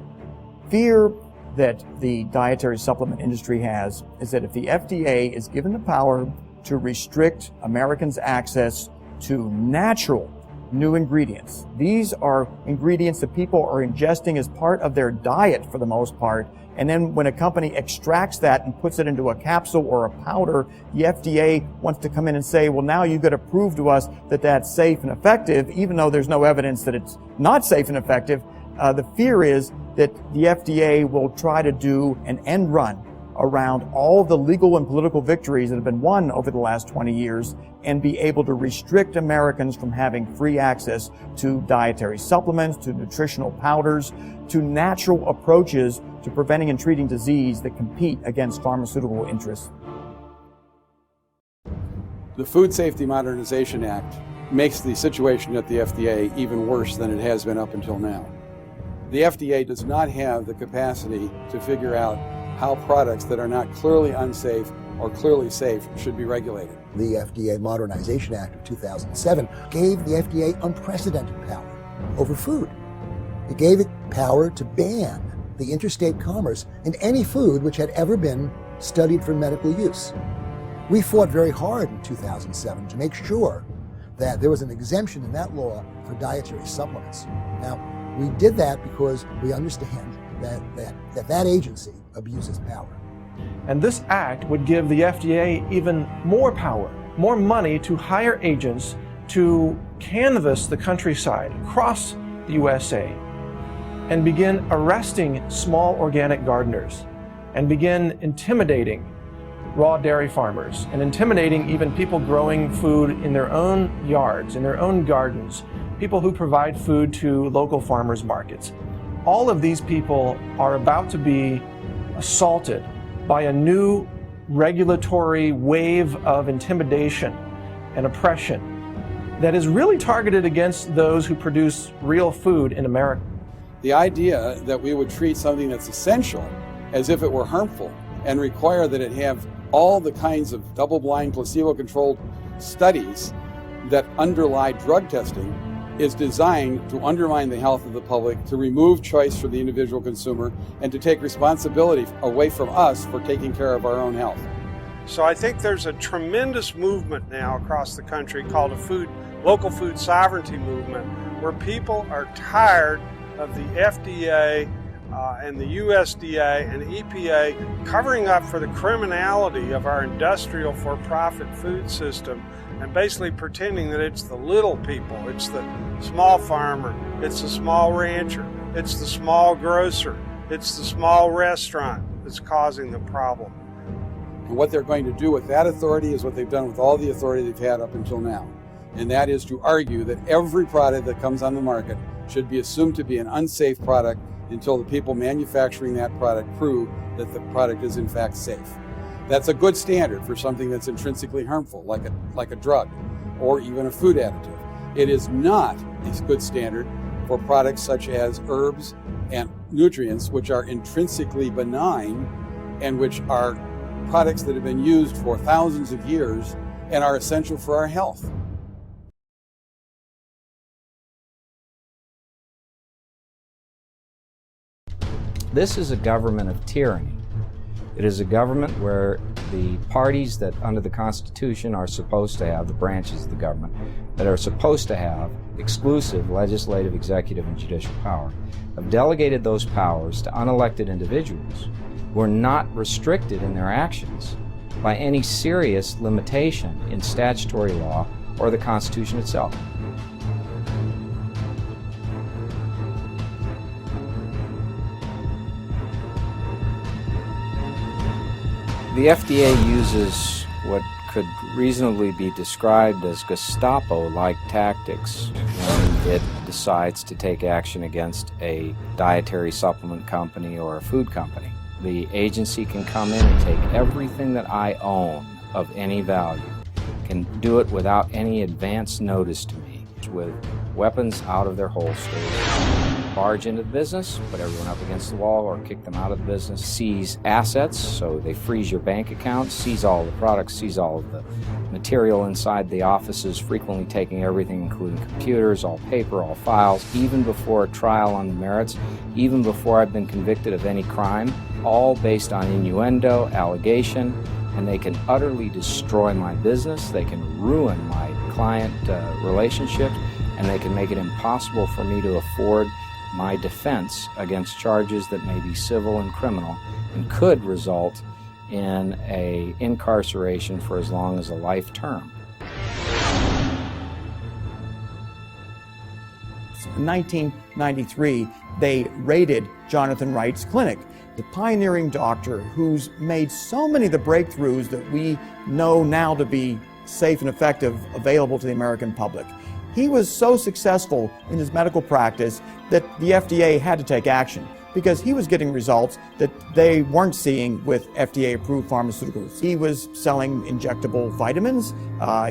D: Fear that the dietary supplement industry has is that if the FDA is given the power to restrict Americans' access to natural new ingredients, these are ingredients that people are ingesting as part of their diet for the most part, and then when a company extracts that and puts it into a capsule or a powder, the FDA wants to come in and say, well, now you've got to prove to us that that's safe and effective, even though there's no evidence that it's not safe and effective. The fear is that the FDA will try to do an end run around all the legal and political victories that have been won over the last 20 years and be able to restrict Americans from having free access to dietary supplements, to nutritional powders, to natural approaches to preventing and treating disease that compete against pharmaceutical interests.
T: The Food Safety Modernization Act makes the situation at the FDA even worse than it has been up until now. The FDA does not have the capacity to figure out how products that are not clearly unsafe or clearly safe should be regulated.
E: The FDA Modernization Act of 2007 gave the FDA unprecedented power over food. It gave it power to ban the interstate commerce in any food which had ever been studied for medical use. We fought very hard in 2007 to make sure that there was an exemption in that law for dietary supplements. Now, we did that because we understand that agency abuses power.
H: And this act would give the FDA even more power, more money to hire agents to canvass the countryside across the USA and begin arresting small organic gardeners and begin intimidating raw dairy farmers and intimidating even people growing food in their own yards, in their own gardens, people who provide food to local farmers markets. All of these people are about to be assaulted by a new regulatory wave of intimidation and oppression that is really targeted against those who produce real food in America.
T: The idea that we would treat something that's essential as if it were harmful and require that it have all the kinds of double-blind, placebo-controlled studies that underlie drug testing is designed to undermine the health of the public, to remove choice from the individual consumer, and to take responsibility away from us for taking care of our own health.
U: So I think there's a tremendous movement now across the country called a local food sovereignty movement, where people are tired of the FDA and the USDA and EPA covering up for the criminality of our industrial for-profit food system and basically pretending that it's the little people, it's the small farmer, it's the small rancher, it's the small grocer, it's the small restaurant that's causing the problem.
T: And what they're going to do with that authority is what they've done with all the authority they've had up until now. And that is to argue that every product that comes on the market should be assumed to be an unsafe product until the people manufacturing that product prove that the product is in fact safe. That's a good standard for something that's intrinsically harmful, like a drug or even a food additive. It is not a good standard for products such as herbs and nutrients, which are intrinsically benign and which are products that have been used for thousands of years and are essential for our health.
C: This is a government of tyranny. It is a government where the parties that under the Constitution are supposed to have, the branches of the government, that are supposed to have exclusive legislative, executive, and judicial power, have delegated those powers to unelected individuals who are not restricted in their actions by any serious limitation in statutory law or the Constitution itself. The FDA uses what could reasonably be described as Gestapo-like tactics when it decides to take action against a dietary supplement company or a food company. The agency can come in and take everything that I own of any value, can do it without any advance notice to me, with weapons out of their holsters, barge into the business, put everyone up against the wall or kick them out of the business, seize assets, so they freeze your bank account, seize all the products, seize all of the material inside the offices, frequently taking everything, including computers, all paper, all files, even before a trial on the merits, even before I've been convicted of any crime, all based on innuendo, allegation, and they can utterly destroy my business, they can ruin my client relationship, and they can make it impossible for me to afford my defense against charges that may be civil and criminal and could result in an incarceration for as long as a life term.
D: In 1993, they raided Jonathan Wright's clinic, the pioneering doctor who's made so many of the breakthroughs that we know now to be safe and effective available to the American public. He was so successful in his medical practice that the FDA had to take action because he was getting results that they weren't seeing with FDA-approved pharmaceuticals. He was selling injectable vitamins.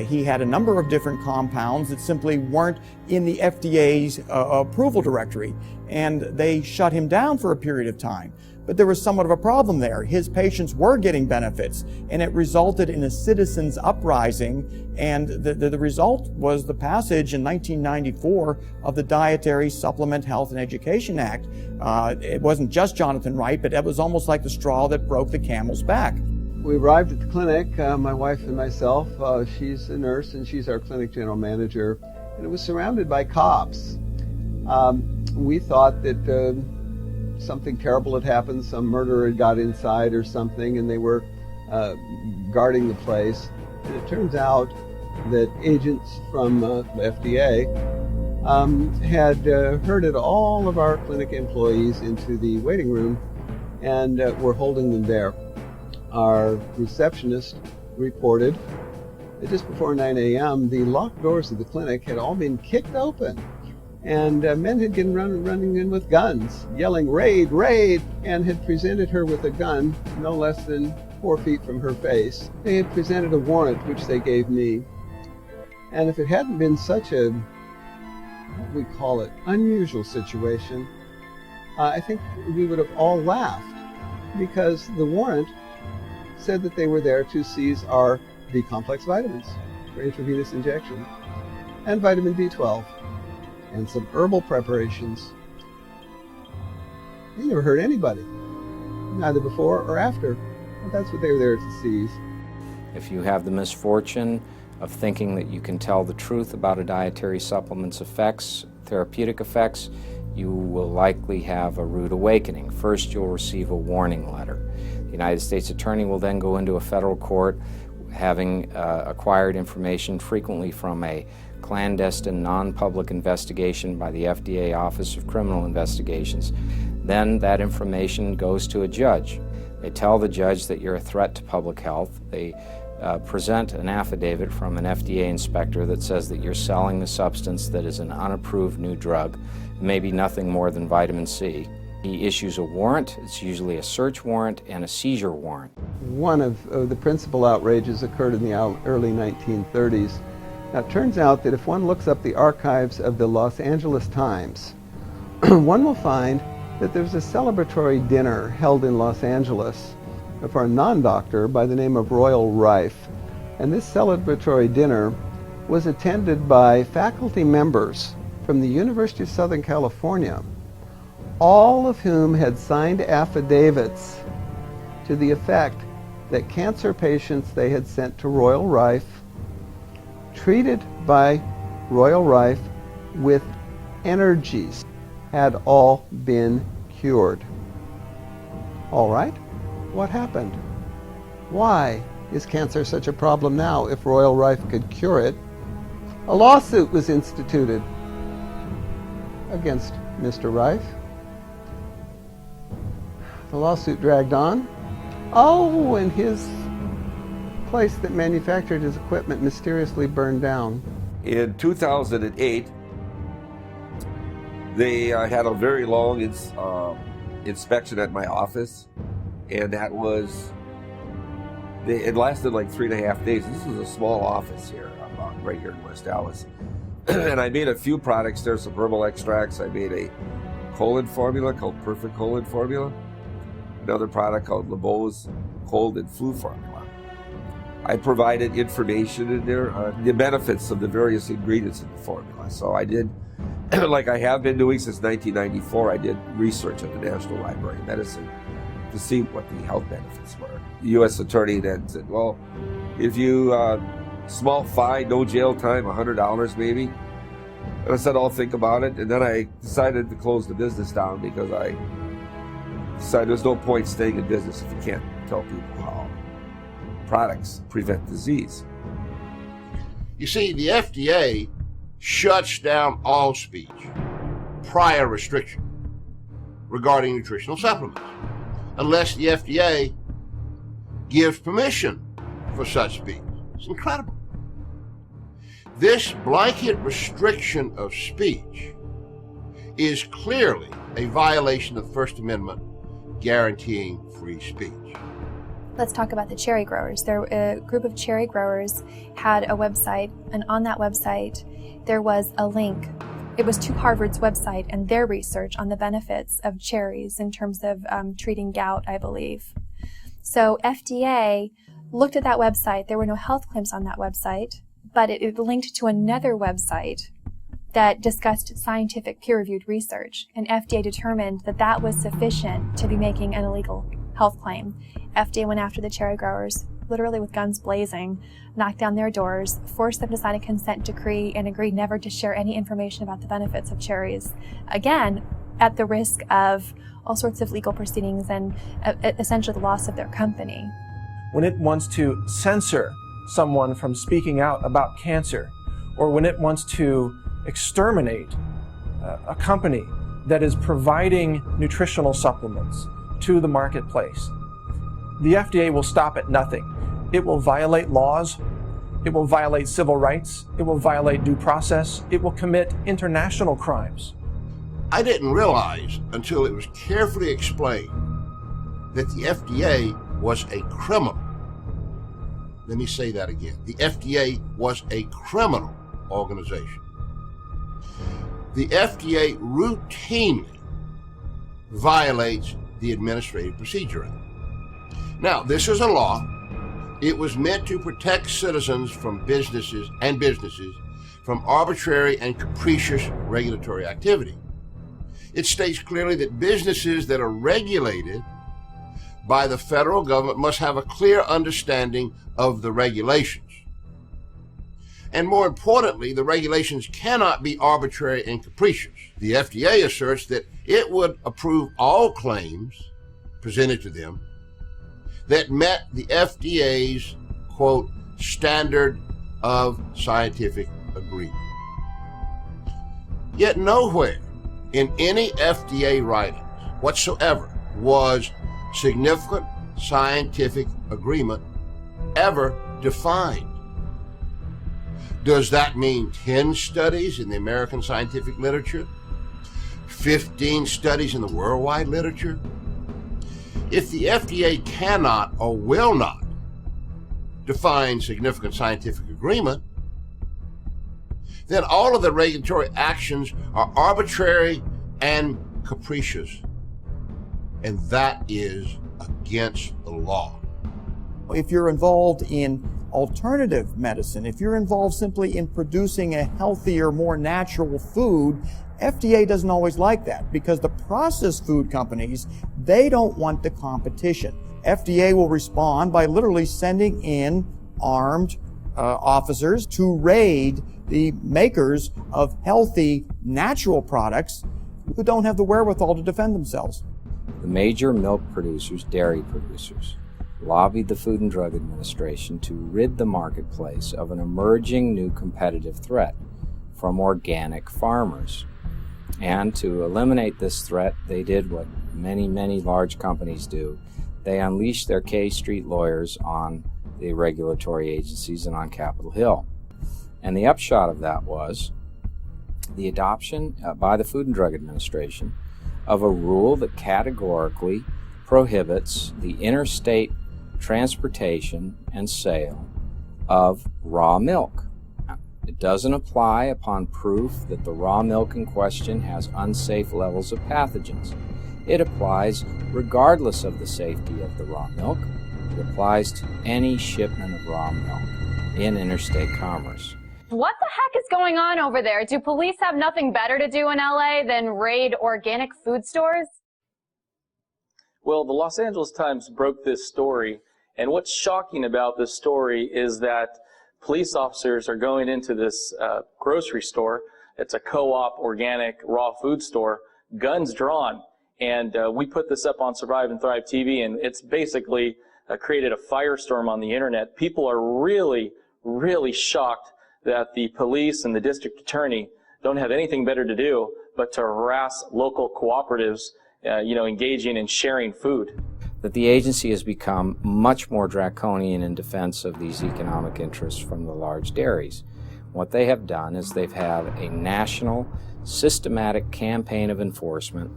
D: He had a number of different compounds that simply weren't in the FDA's approval directory, and they shut him down for a period of time. But there was somewhat of a problem there. His patients were getting benefits, and it resulted in a citizens' uprising, and the result was the passage in 1994 of the Dietary Supplement Health and Education Act. It wasn't just Jonathan Wright, but it was almost like the straw that broke the camel's back.
S: We arrived at the clinic, my wife and myself. She's a nurse, and she's our clinic general manager, and it was surrounded by cops. We thought that something terrible had happened, some murderer had got inside or something, and they were guarding the place. And it turns out that agents from the FDA had herded all of our clinic employees into the waiting room and were holding them there. Our receptionist reported that just before 9 a.m., the locked doors of the clinic had all been kicked open, and men had been running in with guns, yelling, "Raid, raid," and had presented her with a gun no less than 4 feet from her face. They had presented a warrant, which they gave me. And if it hadn't been such a, what we call it, unusual situation, I think we would have all laughed, because the warrant said that they were there to seize our B-complex vitamins for intravenous injection, and vitamin B12, and some herbal preparations. They never hurt anybody, neither before or after, but that's what they were there to seize.
C: If you have the misfortune of thinking that you can tell the truth about a dietary supplement's effects, therapeutic effects, you will likely have a rude awakening. First, you'll receive a warning letter. The United States Attorney will then go into a federal court having acquired information frequently from a clandestine, non-public investigation by the FDA Office of Criminal Investigations. Then that information goes to a judge. They tell the judge that you're a threat to public health. They present an affidavit from an FDA inspector that says that you're selling a substance that is an unapproved new drug, maybe nothing more than vitamin C. He issues a warrant. It's usually a search warrant and a seizure warrant.
S: One of the principal outrages occurred in the early 1930s. Now, it turns out that if one looks up the archives of the Los Angeles Times, one will find that there's a celebratory dinner held in Los Angeles for a non-doctor by the name of Royal Rife. And this celebratory dinner was attended by faculty members from the University of Southern California, all of whom had signed affidavits to the effect that cancer patients they had sent to Royal Rife, treated by Royal Rife with energies, had all been cured. All right, what happened? Why is cancer such a problem now if Royal Rife could cure it? A lawsuit was instituted against Mr. Rife. The lawsuit dragged on. Oh, and his place that manufactured his equipment mysteriously burned down.
J: In 2008, they had a very long inspection at my office, and that was, it lasted like 3.5 days. This is a small office here, right here in West Dallas. And I made a few products there, some herbal extracts. I made a colon formula called Perfect Colon Formula, another product called LeBeau's Cold and Flu Formula. I provided information in there on the benefits of the various ingredients in the formula. So I did, like I have been doing since 1994, I did research at the National Library of Medicine to see what the health benefits were. The U.S. Attorney then said, well, if you, small fine, no jail time, $100 maybe. And I said, I'll think about it. And then I decided to close the business down because I decided there's no point staying in business if you can't tell people how products prevent disease.
B: You see, the FDA shuts down all speech, prior restriction, regarding nutritional supplements, unless the FDA gives permission for such speech. It's incredible. This blanket restriction of speech is clearly a violation of the First Amendment guaranteeing free speech.
M: Let's talk about the cherry growers. A group of cherry growers had a website, and on that website there was a link. It was to Harvard's website and their research on the benefits of cherries in terms of treating gout, I believe. So FDA looked at that website. There were no health claims on that website, but it linked to another website that discussed scientific peer-reviewed research, and FDA determined that that was sufficient to be making an illegal health claim. FDA went after the cherry growers, literally with guns blazing, knocked down their doors, forced them to sign a consent decree, and agreed never to share any information about the benefits of cherries. Again, at the risk of all sorts of legal proceedings and essentially the loss of their company.
H: When it wants to censor someone from speaking out about cancer, or when it wants to exterminate a company that is providing nutritional supplements to the marketplace, the FDA will stop at nothing. It will violate laws, it will violate civil rights, it will violate due process, it will commit international crimes.
B: I didn't realize until it was carefully explained that the FDA was a criminal. Let me say that again. The FDA was a criminal organization. The FDA routinely violates the Administrative Procedure Act. Now, this is a law. It was meant to protect citizens from businesses from arbitrary and capricious regulatory activity. It states clearly that businesses that are regulated by the federal government must have a clear understanding of the regulations. And more importantly, the regulations cannot be arbitrary and capricious. The FDA asserts that it would approve all claims presented to them that met the FDA's, quote, standard of scientific agreement. Yet nowhere in any FDA writings whatsoever was significant scientific agreement ever defined. Does that mean 10 studies in the American scientific literature? 15 studies in the worldwide literature? If the FDA cannot or will not define significant scientific agreement, then all of the regulatory actions are arbitrary and capricious. And that is against the law.
D: If you're involved in alternative medicine, if you're involved simply in producing a healthier, more natural food, FDA doesn't always like that because the processed food companies, they don't want the competition. FDA will respond by literally sending in armed officers to raid the makers of healthy, natural products who don't have the wherewithal to defend themselves.
C: The major milk producers, dairy producers, lobbied the Food and Drug Administration to rid the marketplace of an emerging new competitive threat from organic farmers. And to eliminate this threat, they did what many, many large companies do. They unleashed their K Street lawyers on the regulatory agencies and on Capitol Hill. And the upshot of that was the adoption by the Food and Drug Administration of a rule that categorically prohibits the interstate transportation and sale of raw milk. It doesn't apply upon proof that the raw milk in question has unsafe levels of pathogens. It applies regardless of the safety of the raw milk. It applies to any shipment of raw milk in interstate commerce.
A: What the heck is going on over there? Do police have nothing better to do in LA than raid organic food stores?
V: Well, the Los Angeles Times broke this story, and what's shocking about this story is that police officers are going into this grocery store. It's a co-op organic raw food store, guns drawn. And we put this up on Survive and Thrive TV, and it's basically created a firestorm on the internet. People are really, really shocked that the police and the district attorney don't have anything better to do but to harass local cooperatives, engaging in sharing food.
C: That the agency has become much more draconian in defense of these economic interests from the large dairies. What they have done is they've had a national, systematic campaign of enforcement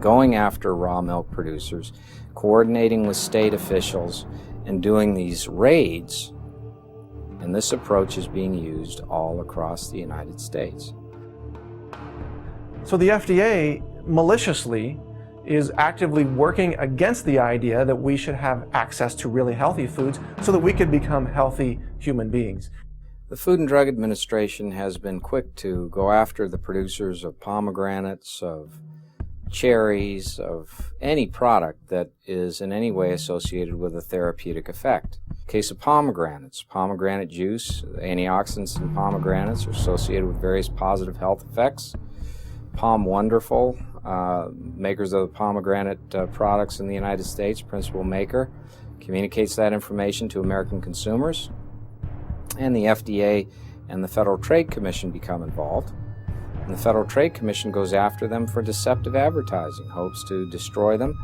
C: going after raw milk producers, coordinating with state officials, and doing these raids. And this approach is being used all across the United States.
H: So the FDA maliciously is actively working against the idea that we should have access to really healthy foods so that we could become healthy human beings.
C: The Food and Drug Administration has been quick to go after the producers of pomegranates, of cherries, of any product that is in any way associated with a therapeutic effect. Case of pomegranates, pomegranate juice, antioxidants in pomegranates are associated with various positive health effects. Palm Wonderful, makers of the pomegranate products in the United States, principal maker, communicates that information to American consumers, and the FDA and the Federal Trade Commission become involved. And the Federal Trade Commission goes after them for deceptive advertising, hopes to destroy them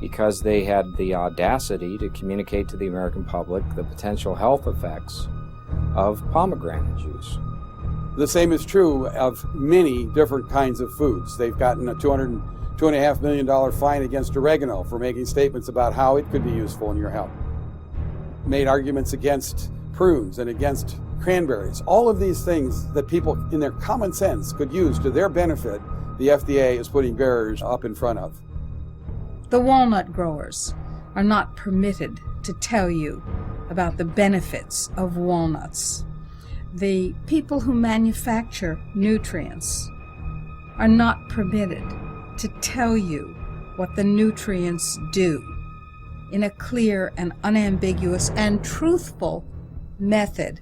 C: because they had the audacity to communicate to the American public the potential health effects of pomegranate juice.
T: The same is true of many different kinds of foods. They've gotten a $2.5 million fine against oregano for making statements about how it could be useful in your health. Made arguments against prunes and against cranberries. All of these things that people in their common sense could use to their benefit, the FDA is putting barriers up in front of.
I: The walnut growers are not permitted to tell you about the benefits of walnuts. The people who manufacture nutrients are not permitted to tell you what the nutrients do in a clear and unambiguous and truthful method.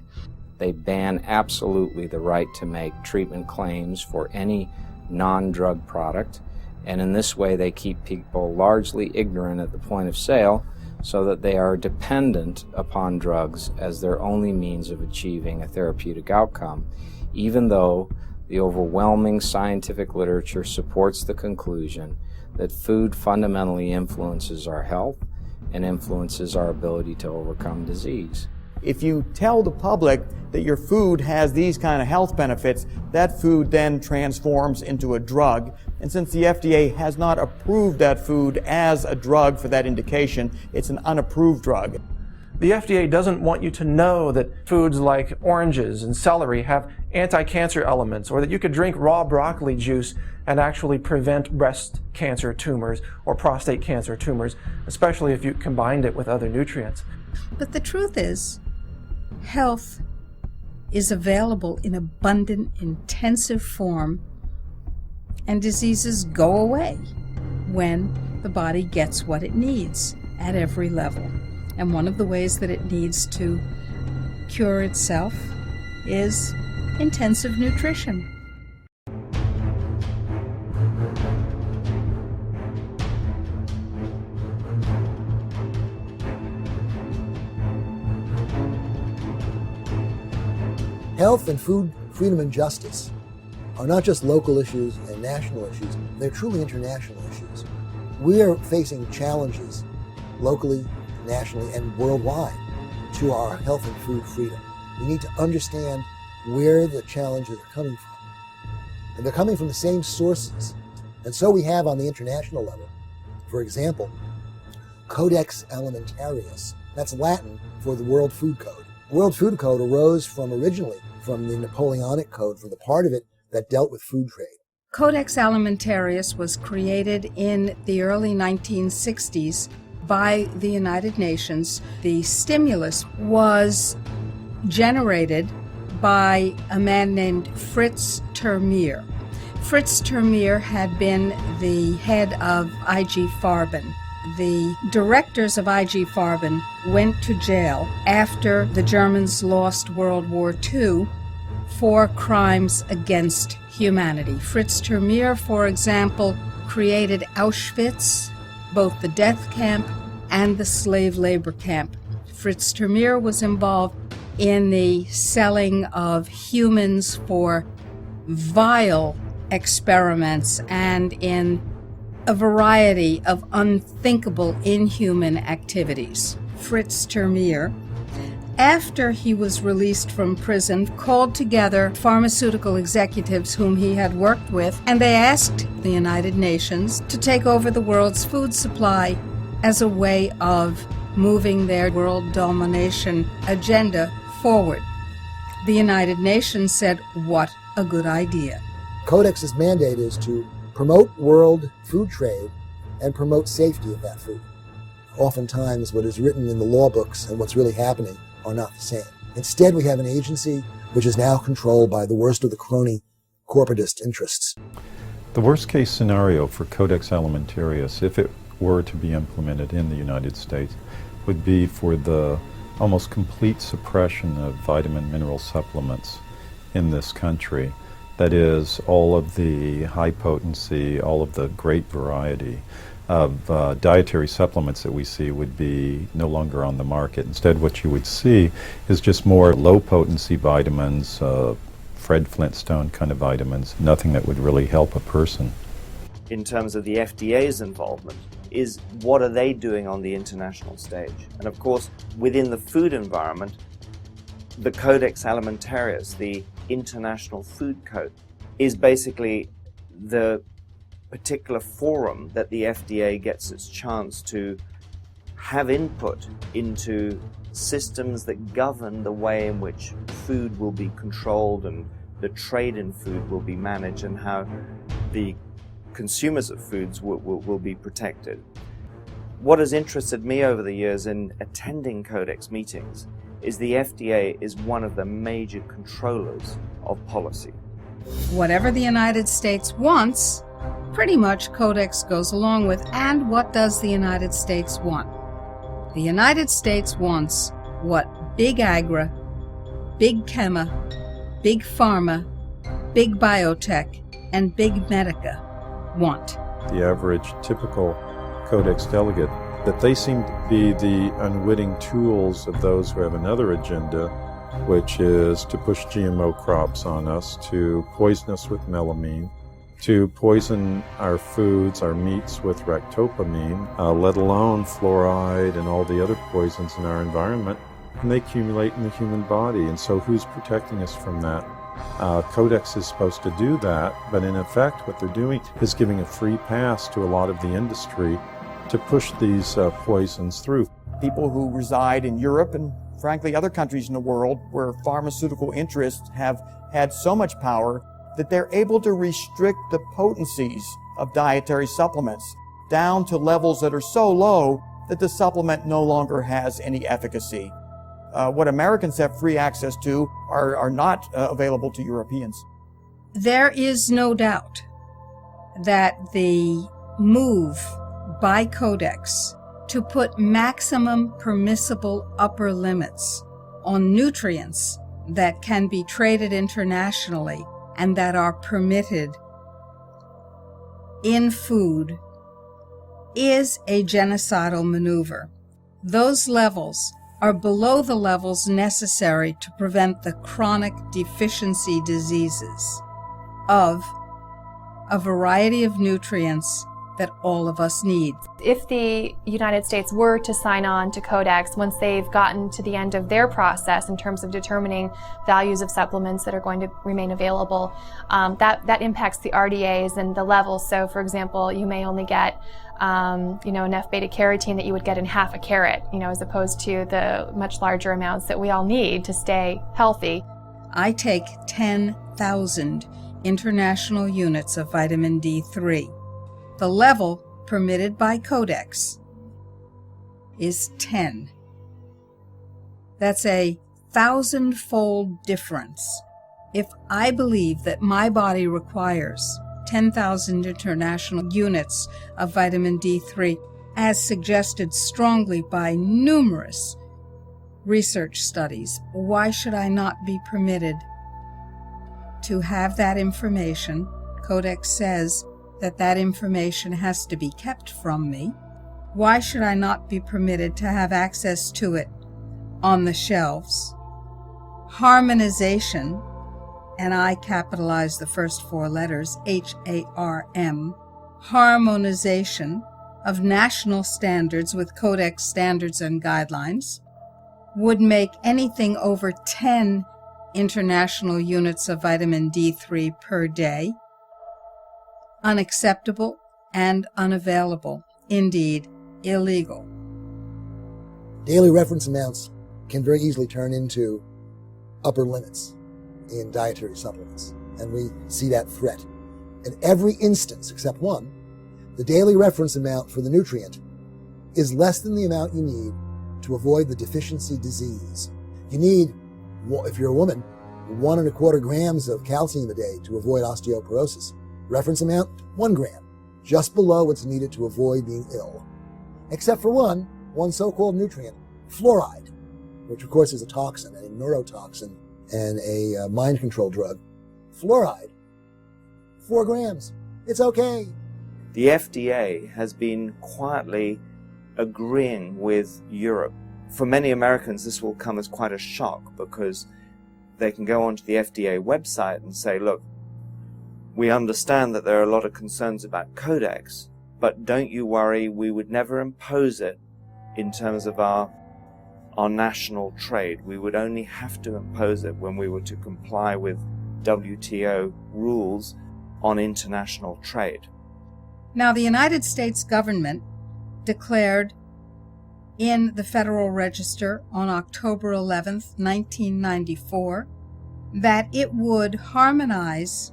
C: They ban absolutely the right to make treatment claims for any non-drug product, and in this way they keep people largely ignorant at the point of sale so that they are dependent upon drugs as their only means of achieving a therapeutic outcome, even though the overwhelming scientific literature supports the conclusion that food fundamentally influences our health and influences our ability to overcome disease.
D: If you tell the public that your food has these kind of health benefits, that food then transforms into a drug. And since the FDA has not approved that food as a drug for that indication, it's an unapproved drug.
H: The FDA doesn't want you to know that foods like oranges and celery have anti-cancer elements, or that you could drink raw broccoli juice and actually prevent breast cancer tumors or prostate cancer tumors, especially if you combined it with other nutrients.
I: But the truth is, health is available in abundant, intensive form, and diseases go away when the body gets what it needs at every level. And one of the ways that it needs to cure itself is intensive nutrition.
E: Health and food freedom and justice are not just local issues and national issues, they're truly international issues. We are facing challenges locally, nationally, and worldwide to our health and food freedom. We need to understand where the challenges are coming from. And they're coming from the same sources. And so we have on the international level, for example, Codex Alimentarius. That's Latin for the World Food Code. The World Food Code arose originally from the Napoleonic Code, from the part of it that dealt with food trade.
I: Codex Alimentarius was created in the early 1960s by the United Nations. The stimulus was generated by a man named Fritz Termeer. Fritz Termeer had been the head of IG Farben. The directors of IG Farben went to jail after the Germans lost World War II for crimes against humanity. Fritz Termeer, for example, created Auschwitz, both the death camp and the slave labor camp. Fritz Termeer was involved in the selling of humans for vile experiments and in a variety of unthinkable, inhuman activities. Fritz Termeer, after he was released from prison, called together pharmaceutical executives whom he had worked with, and they asked the United Nations to take over the world's food supply as a way of moving their world domination agenda forward. The United Nations said, "What a good idea."
E: Codex's mandate is to promote world food trade and promote safety of that food. Oftentimes, what is written in the law books and what's really happening are not the same. Instead, we have an agency which is now controlled by the worst of the crony corporatist interests.
Q: The worst case scenario for Codex Alimentarius, if it were to be implemented in the United States, would be for the almost complete suppression of vitamin mineral supplements in this country. That is, all of the high potency, all of the great variety of dietary supplements that we see would be no longer on the market. Instead, what you would see is just more low potency vitamins, Fred Flintstone kind of vitamins, nothing that would really help a person.
K: In terms of the FDA's involvement, is what are they doing on the international stage? And of course, within the food environment, the Codex Alimentarius, the International Food Code, is basically the particular forum that the FDA gets its chance to have input into systems that govern the way in which food will be controlled and the trade in food will be managed and how the consumers of foods will be protected. What has interested me over the years in attending Codex meetings is the FDA is one of the major controllers of policy.
I: Whatever the United States wants, pretty much Codex goes along with. And what does the United States want? The United States wants what Big Agra, Big Chema, Big Pharma, Big Biotech, and Big Medica want.
Q: The average typical Codex delegate, that they seem to be the unwitting tools of those who have another agenda, which is to push GMO crops on us, to poison us with melamine, to poison our foods, our meats with ractopamine, let alone fluoride and all the other poisons in our environment, and they accumulate in the human body. And so who's protecting us from that? Codex is supposed to do that, but in effect what they're doing is giving a free pass to a lot of the industry to push these poisons through.
D: People who reside in Europe and frankly other countries in the world where pharmaceutical interests have had so much power that they're able to restrict the potencies of dietary supplements down to levels that are so low that the supplement no longer has any efficacy. What Americans have free access to are not available to Europeans.
I: There is no doubt that the move by Codex to put maximum permissible upper limits on nutrients that can be traded internationally and that are permitted in food is a genocidal maneuver. Those levels are below the levels necessary to prevent the chronic deficiency diseases of a variety of nutrients that all of us need.
M: If the United States were to sign on to Codex, once they've gotten to the end of their process in terms of determining values of supplements that are going to remain available, that impacts the RDAs and the levels. So, for example, you may only get enough beta-carotene that you would get in half a carrot, as opposed to the much larger amounts that we all need to stay healthy.
I: I take 10,000 international units of vitamin D3. The level permitted by Codex is 10. That's a 1,000-fold difference. If I believe that my body requires 10,000 international units of vitamin D3, as suggested strongly by numerous research studies, why should I not be permitted to have that information? Codex says that information has to be kept from me. Why should I not be permitted to have access to it on the shelves? Harmonization, and I capitalize the first four letters, HARM, harmonization of national standards with Codex standards and guidelines would make anything over 10 international units of vitamin D3 per day unacceptable and unavailable, indeed illegal.
E: Daily reference amounts can very easily turn into upper limits in dietary supplements, and we see that threat. In every instance except one, the daily reference amount for the nutrient is less than the amount you need to avoid the deficiency disease. You need, if you're a woman, 1.25 grams of calcium a day to avoid osteoporosis. Reference amount, 1 gram, just below what's needed to avoid being ill. Except for one so-called nutrient, fluoride, which of course is a toxin, a neurotoxin, and a mind control drug. Fluoride 4 grams. It's okay.
K: The FDA has been quietly agreeing with Europe. For many Americans, this will come as quite a shock because they can go onto the FDA website and say, look, we understand that there are a lot of concerns about Codex, but don't you worry, we would never impose it in terms of our national trade. We would only have to impose it when we were to comply with WTO rules on international trade.
I: Now, the United States government declared in the Federal Register on October 11th, 1994, that it would harmonize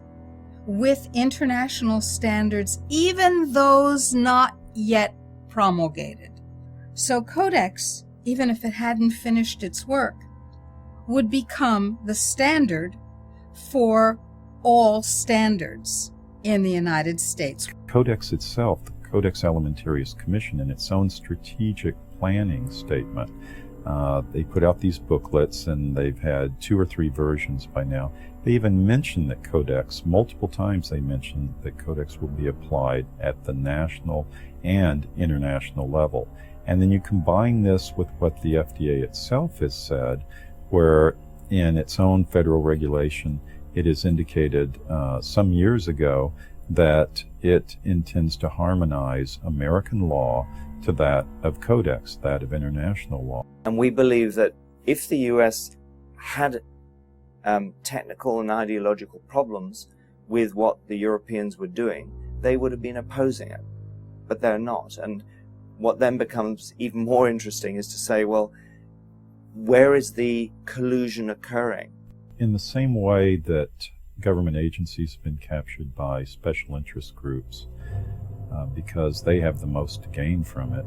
I: with international standards, even those not yet promulgated. So Codex, even if it hadn't finished its work, would become the standard for all standards in the United States.
Q: Codex itself, the Codex Alimentarius Commission, in its own strategic planning statement, they put out these booklets, and they've had 2 or 3 versions by now. They even mention that Codex, multiple times they mention that Codex will be applied at the national and international level. And then you combine this with what the FDA itself has said, where in its own federal regulation, it has indicated some years ago that it intends to harmonize American law to that of Codex, that of international law.
K: And we believe that if the US had technical and ideological problems with what the Europeans were doing, they would have been opposing it. But they're not. And what then becomes even more interesting is to say, well, where is the collusion occurring?
Q: In the same way that government agencies have been captured by special interest groups because they have the most to gain from it,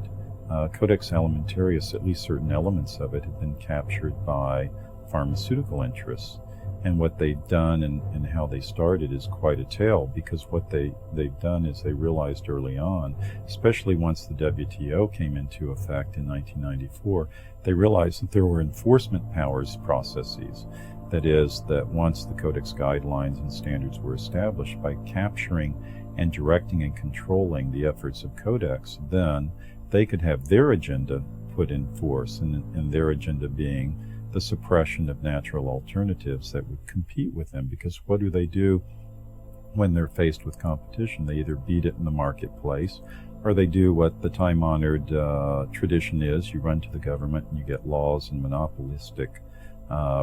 Q: Codex Alimentarius, at least certain elements of it, have been captured by pharmaceutical interests. And what they've done and how they started is quite a tale, because what they've done is they realized early on, especially once the WTO came into effect in 1994, they realized that there were enforcement powers processes. That is, that once the Codex guidelines and standards were established, by capturing and directing and controlling the efforts of Codex, then they could have their agenda put in force, and their agenda being the suppression of natural alternatives that would compete with them. Because what do when they're faced with competition? They either beat it in the marketplace, or they do what the time-honored tradition is. You run to the government and you get laws and monopolistic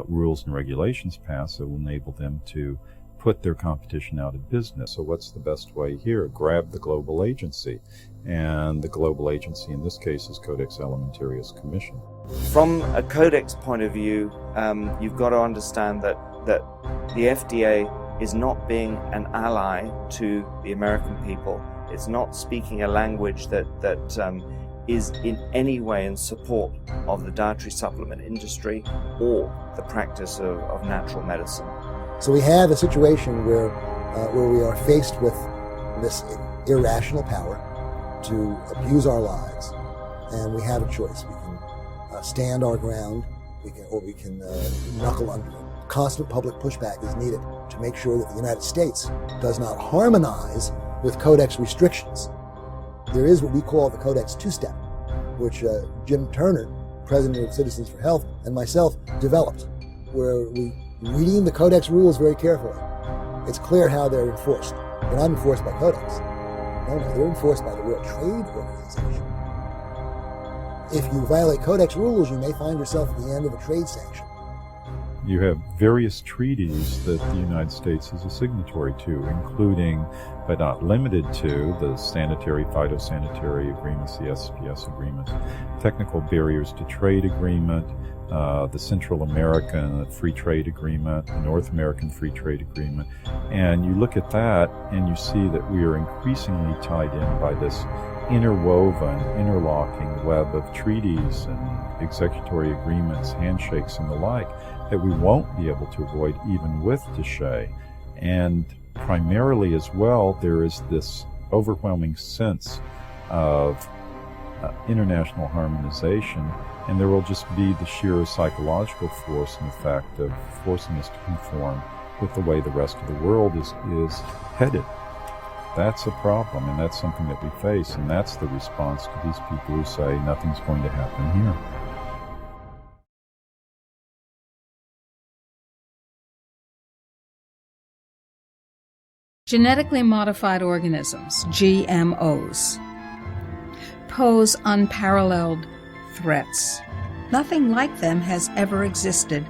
Q: rules and regulations passed that will enable them to put their competition out of business. So what's the best way here? Grab the global agency. And the global agency in this case is Codex Alimentarius Commission.
K: From a Codex point of view, you've got to understand that the FDA is not being an ally to the American people. It's not speaking a language that is in any way in support of the dietary supplement industry or the practice of natural medicine.
E: So we have a situation where we are faced with this irrational power to abuse our lives, and we have a choice. We can stand our ground, or we can knuckle under. Constant public pushback is needed to make sure that the United States does not harmonize with Codex restrictions. There is what we call the Codex two-step, which Jim Turner, president of Citizens for Health, and myself developed, where we reading the Codex rules very carefully. It's clear how they're enforced. They're not enforced by Codex. No, they're enforced by the World Trade Organization. If you violate Codex rules, you may find yourself at the end of a trade sanction.
Q: You have various treaties that the United States is a signatory to, including, but not limited to, the sanitary, phytosanitary agreements, the SPS agreements, technical barriers to trade agreement, the Central American Free Trade Agreement, the North American Free Trade Agreement. And you look at that and you see that we are increasingly tied in by this interwoven, interlocking web of treaties and executory agreements, handshakes and the like, that we won't be able to avoid even with DSHEA. And primarily as well, there is this overwhelming sense of international harmonization, and there will just be the sheer psychological force and effect of forcing us to conform with the way the rest of the world is headed. That's a problem, and that's something that we face, and that's the response to these people who say nothing's going to happen here.
I: Genetically modified organisms, GMOs, pose unparalleled threats. Nothing like them has ever existed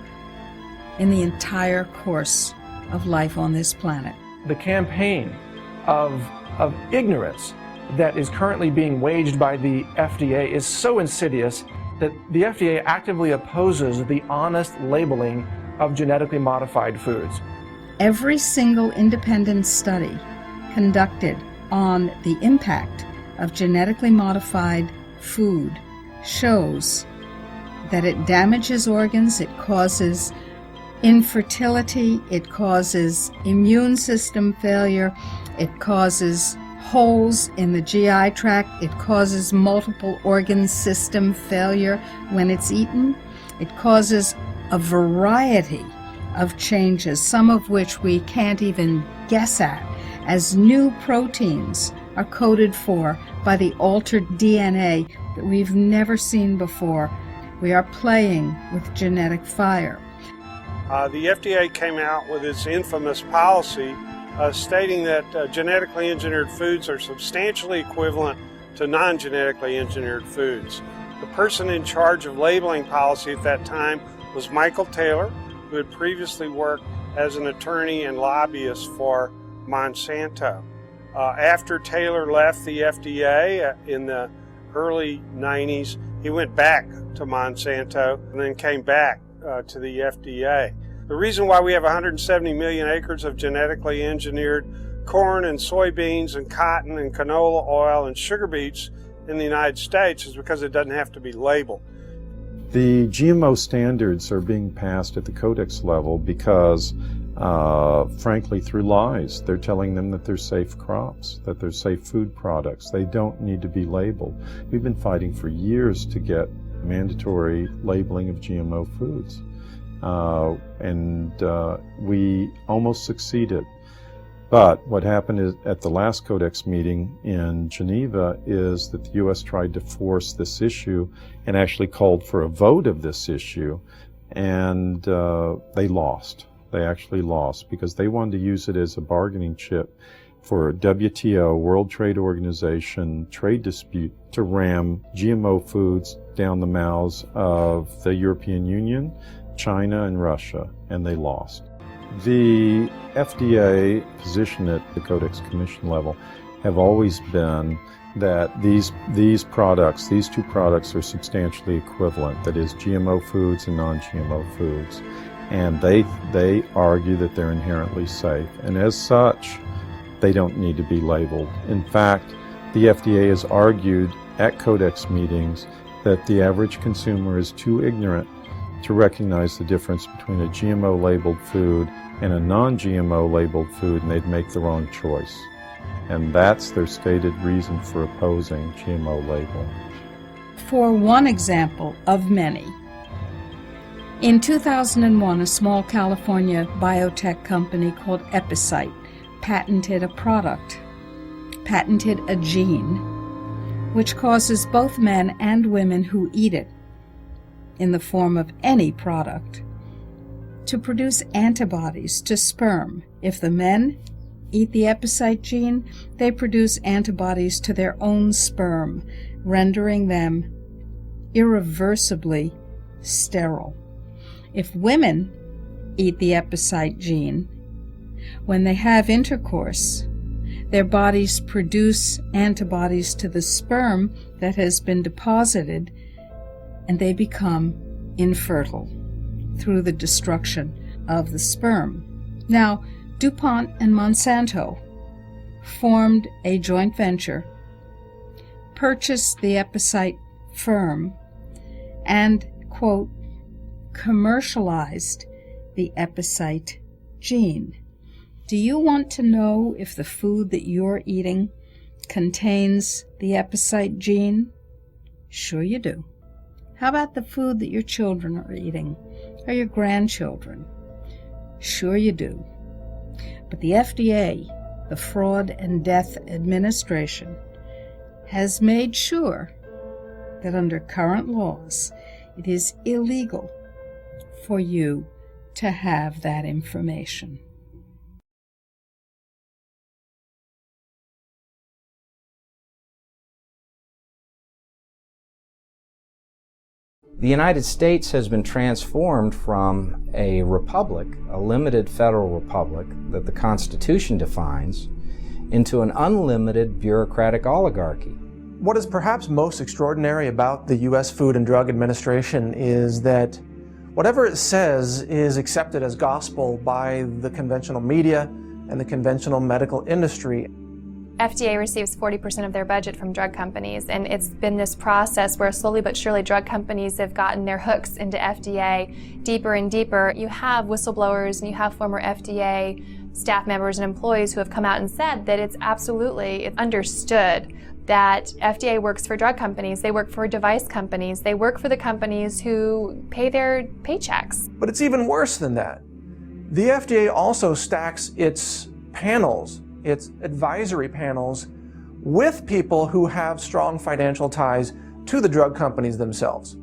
I: in the entire course of life on this planet.
H: The campaign of ignorance that is currently being waged by the FDA is so insidious that the FDA actively opposes the honest labeling of genetically modified foods.
I: Every single independent study conducted on the impact of genetically modified food shows that it damages organs, it causes infertility, it causes immune system failure, it causes holes in the GI tract, it causes multiple organ system failure when it's eaten, it causes a variety of changes, some of which we can't even guess at, as new proteins are coded for by the altered DNA that we've never seen before. We are playing with genetic fire.
U: The FDA came out with its infamous policy stating that genetically engineered foods are substantially equivalent to non-genetically engineered foods. The person in charge of labeling policy at that time was Michael Taylor, who had previously worked as an attorney and lobbyist for Monsanto. After Taylor left the FDA in the early 90s, he went back to Monsanto and then came back to the FDA. The reason why we have 170 million acres of genetically engineered corn and soybeans and cotton and canola oil and sugar beets in the United States is because it doesn't have to be labeled.
Q: The GMO standards are being passed at the codex level because, frankly, through lies. They're telling them that they're safe crops, that they're safe food products. They don't need to be labeled. We've been fighting for years to get mandatory labeling of GMO foods. We almost succeeded. But what happened is, at the last Codex meeting in Geneva, is that the U.S. tried to force this issue and actually called for a vote of this issue, and they lost. They actually lost because they wanted to use it as a bargaining chip for WTO, World Trade Organization, trade dispute to ram GMO foods down the mouths of the European Union, China, and Russia, and they lost. The FDA position at the Codex Commission level have always been that these two products are substantially equivalent, that is GMO foods and non-GMO foods. And they argue that they're inherently safe. And as such, they don't need to be labeled. In fact, the FDA has argued at Codex meetings that the average consumer is too ignorant to recognize the difference between a GMO-labeled food and a non-GMO labeled food, and they'd make the wrong choice. And that's their stated reason for opposing GMO labeling.
I: For one example of many, in 2001, a small California biotech company called Epicite patented a product, patented a gene, which causes both men and women who eat it, in the form of any product, to produce antibodies to sperm. If the men eat the Epicite gene, they produce antibodies to their own sperm, rendering them irreversibly sterile. If women eat the Epicite gene, when they have intercourse, their bodies produce antibodies to the sperm that has been deposited, and they become infertile through the destruction of the sperm. Now, DuPont and Monsanto formed a joint venture, purchased the Epicite firm, and, quote, commercialized the Epicite gene. Do you want to know if the food that you're eating contains the Epicite gene? Sure you do. How about the food that your children are eating, or your grandchildren? Sure you do. But the FDA, the Fraud and Death Administration, has made sure that under current laws, it is illegal for you to have that information.
C: The United States has been transformed from a republic, a limited federal republic that the Constitution defines, into an unlimited bureaucratic oligarchy.
H: What is perhaps most extraordinary about the U.S. Food and Drug Administration is that whatever it says is accepted as gospel by the conventional media and the conventional medical industry.
M: FDA receives 40% of their budget from drug companies, and it's been this process where slowly but surely drug companies have gotten their hooks into FDA deeper and deeper. You have whistleblowers and you have former FDA staff members and employees who have come out and said that it's understood that FDA works for drug companies, they work for device companies, they work for the companies who pay their paychecks.
H: But it's even worse than that. The FDA also stacks its panels, its advisory panels, with people who have strong financial ties to the drug companies themselves.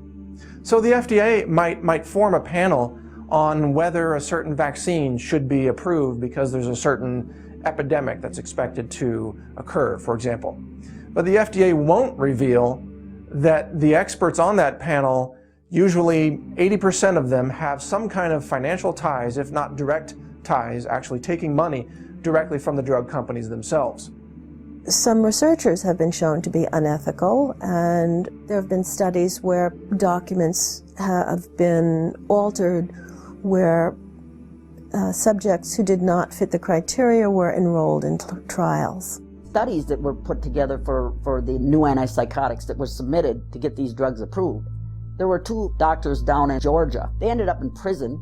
H: So the FDA might form a panel on whether a certain vaccine should be approved because there's a certain epidemic that's expected to occur, for example. But the FDA won't reveal that the experts on that panel, usually 80% of them, have some kind of financial ties, if not direct ties, actually taking money directly from the drug companies themselves.
F: Some researchers have been shown to be unethical, and there have been studies where documents have been altered where subjects who did not fit the criteria were enrolled in trials.
G: Studies that were put together for the new antipsychotics that were submitted to get these drugs approved. There were 2 doctors down in Georgia. They ended up in prison.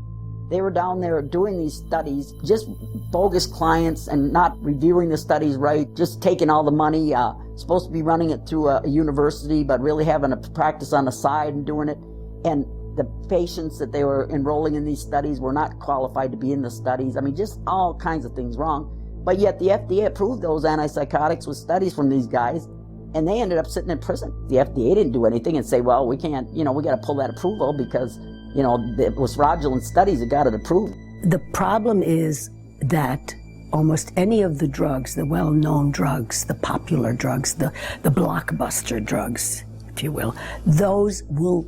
G: They were down there doing these studies, just bogus clients and not reviewing the studies right, just taking all the money, supposed to be running it through a university, but really having a practice on the side and doing it. And the patients that they were enrolling in these studies were not qualified to be in the studies. I mean, just all kinds of things wrong. But yet the FDA approved those antipsychotics with studies from these guys, and they ended up sitting in prison. The FDA didn't do anything and say, well, we can't, we got to pull that approval because, it was fraudulent studies that got it approved.
P: The problem is that almost any of the drugs, the well-known drugs, the popular drugs, the blockbuster drugs, if you will, those will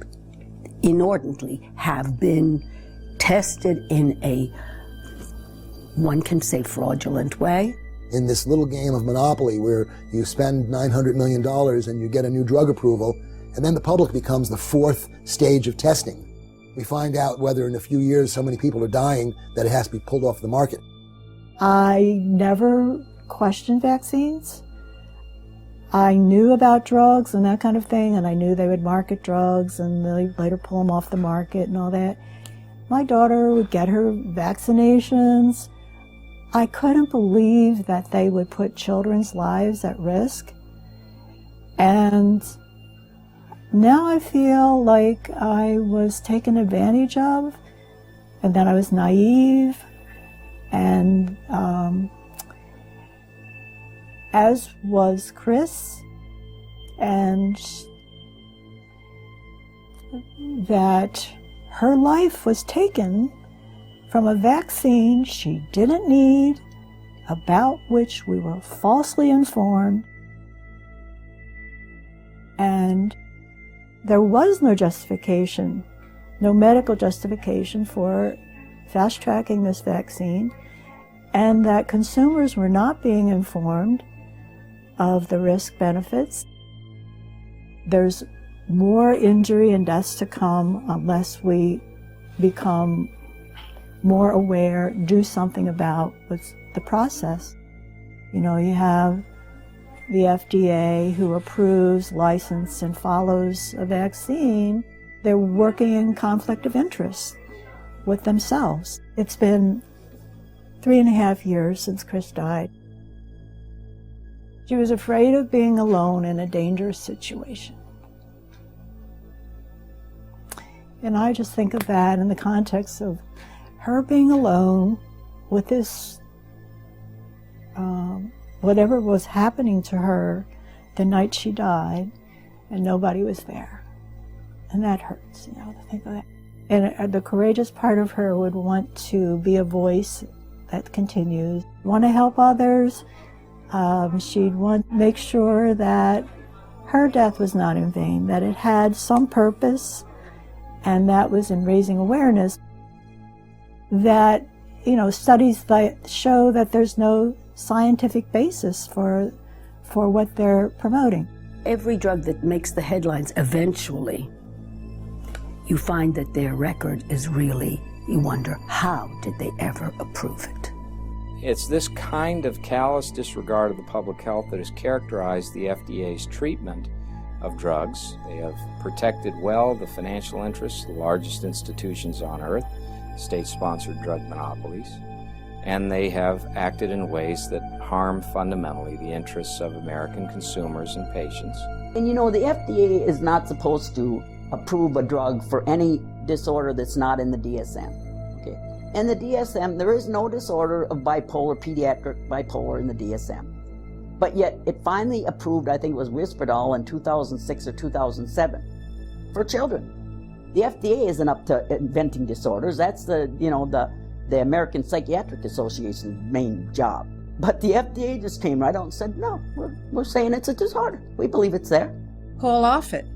P: inordinately have been tested in a, one can say, fraudulent way.
E: In this little game of Monopoly where you spend $900 million and you get a new drug approval, and then the public becomes the 4th stage of testing. We find out whether in a few years so many people are dying that it has to be pulled off the market.
W: I never questioned vaccines. I knew about drugs and that kind of thing, and I knew they would market drugs and they later pull them off the market and all that. My daughter would get her vaccinations. I couldn't believe that they would put children's lives at risk. And now I feel like I was taken advantage of, and that I was naive, and as was Chris, and that her life was taken from a vaccine she didn't need, about which we were falsely informed, and there was no justification, no medical justification for fast-tracking this vaccine, and that consumers were not being informed of the risk benefits. There's more injury and deaths to come unless we become more aware, do something about what's the process. You have the FDA who approves, licenses, and follows a vaccine. They're working in conflict of interest with themselves. It's been 3.5 years since Chris died. She was afraid of being alone in a dangerous situation. And I just think of that in the context of her being alone with this whatever was happening to her the night she died, and nobody was there. And that hurts, you know, to think of that. And the courageous part of her would want to be a voice that continues, want to help others. She'd want to make sure that her death was not in vain, that it had some purpose, and that was in raising awareness that, you know, studies that show that there's no scientific basis for what they're promoting.
P: Every drug that makes the headlines, eventually, you find that their record is really, you wonder, how did they ever approve it?
C: It's this kind of callous disregard of the public health that has characterized the FDA's treatment of drugs. They have protected well the financial interests of the largest institutions on earth, state-sponsored drug monopolies, and they have acted in ways that harm fundamentally the interests of American consumers and patients.
G: And you know, the FDA is not supposed to approve a drug for any disorder that's not in the DSM. Okay? In the DSM, there is no disorder of bipolar, pediatric bipolar in the DSM. But yet, it finally approved, I think it was Risperdal in 2006 or 2007, for children. The FDA isn't up to inventing disorders. That's the American Psychiatric Association's main job. But the FDA just came right out and said, no, we're saying it's a disorder. We believe it's there.
I: Paul Offit,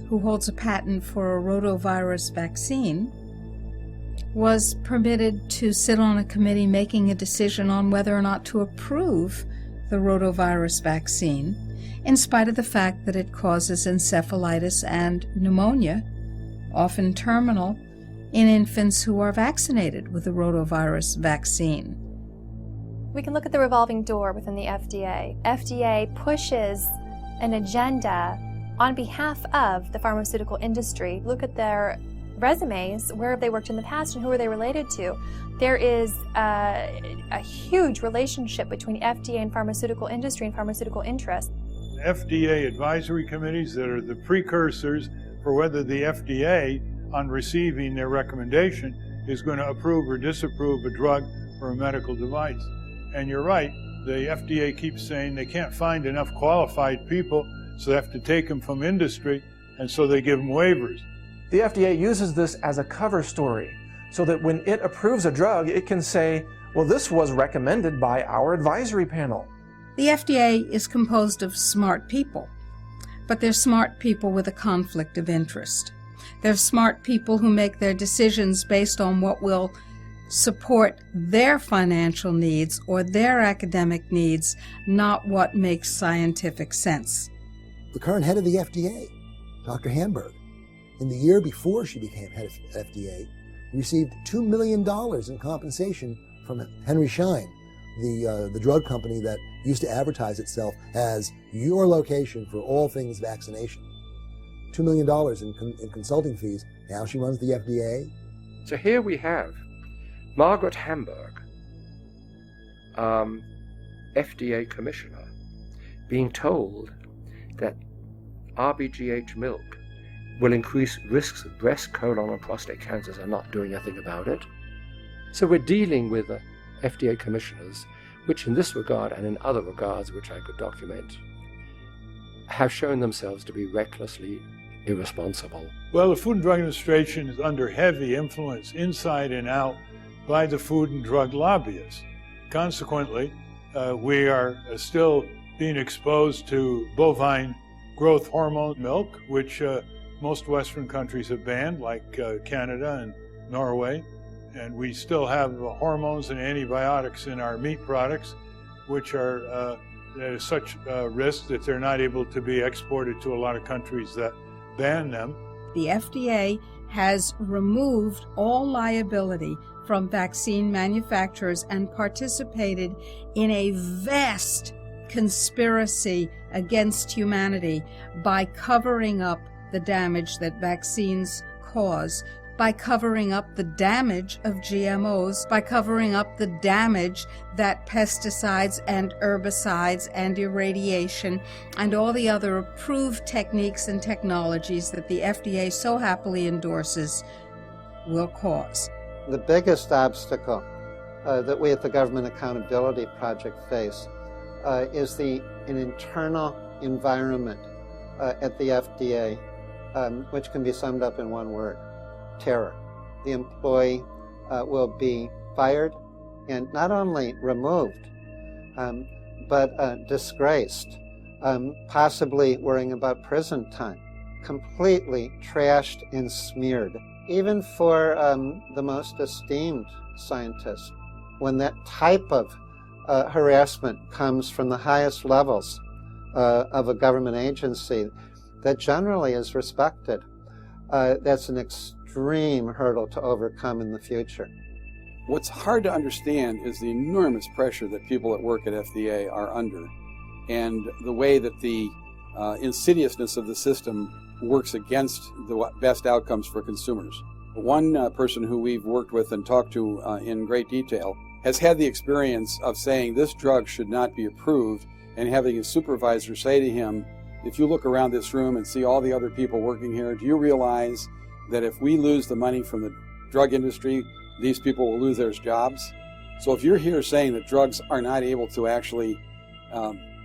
I: who holds a patent for a rotavirus vaccine, was permitted to sit on a committee making a decision on whether or not to approve the rotavirus vaccine, in spite of the fact that it causes encephalitis and pneumonia, often terminal, in infants who are vaccinated with the rotavirus vaccine.
M: We can look at the revolving door within the FDA. FDA pushes an agenda on behalf of the pharmaceutical industry. Look at their resumes, where have they worked in the past and who are they related to? There is a huge relationship between FDA and pharmaceutical industry and pharmaceutical interests.
U: FDA advisory committees that are the precursors for whether the FDA, on receiving their recommendation, is going to approve or disapprove a drug or a medical device. And you're right, the FDA keeps saying they can't find enough qualified people, so they have to take them from industry, and so they give them waivers.
H: The FDA uses this as a cover story so that when it approves a drug, it can say, well, this was recommended by our advisory panel.
I: The FDA is composed of smart people, but they're smart people with a conflict of interest. They're smart people who make their decisions based on what will support their financial needs or their academic needs, not what makes scientific sense.
E: The current head of the FDA, Dr. Hamburg, in the year before she became head of FDA, received $2 million in compensation from Henry Schein, the drug company that used to advertise itself as your location for all things vaccination. $2 million in consulting fees. Now she runs the FDA.
L: So here we have Margaret Hamburg, FDA commissioner, being told that RBGH milk will increase risks of breast, colon, and prostate cancers and not doing anything about it. So we're dealing with FDA commissioners, which in this regard and in other regards, which I could document, have shown themselves to be recklessly irresponsible.
U: Well, the Food and Drug Administration is under heavy influence inside and out by the food and drug lobbyists. Consequently, we are still being exposed to bovine growth hormone milk, which most Western countries have banned, like Canada and Norway. And we still have hormones and antibiotics in our meat products, which are at such risk that they're not able to be exported to a lot of countries that ban them.
I: The FDA has removed all liability from vaccine manufacturers and participated in a vast conspiracy against humanity by covering up the damage that vaccines cause, by covering up the damage of GMOs, by covering up the damage that pesticides and herbicides and irradiation and all the other approved techniques and technologies that the FDA so happily endorses will cause.
N: The biggest obstacle that we at the Government Accountability Project face is an internal environment at the FDA, which can be summed up in one word: terror. The employee will be fired and not only removed, but disgraced, possibly worrying about prison time, completely trashed and smeared. Even for the most esteemed scientists, when that type of harassment comes from the highest levels of a government agency that generally is respected, that's an extreme hurdle to overcome in the future.
T: What's hard to understand is the enormous pressure that people that work at FDA are under, and the way that the insidiousness of the system works against the best outcomes for consumers. One person who we've worked with and talked to in great detail has had the experience of saying this drug should not be approved, and having his supervisor say to him, if you look around this room and see all the other people working here, do you realize that if we lose the money from the drug industry, these people will lose their jobs? So if you're here saying that drugs are not able to actually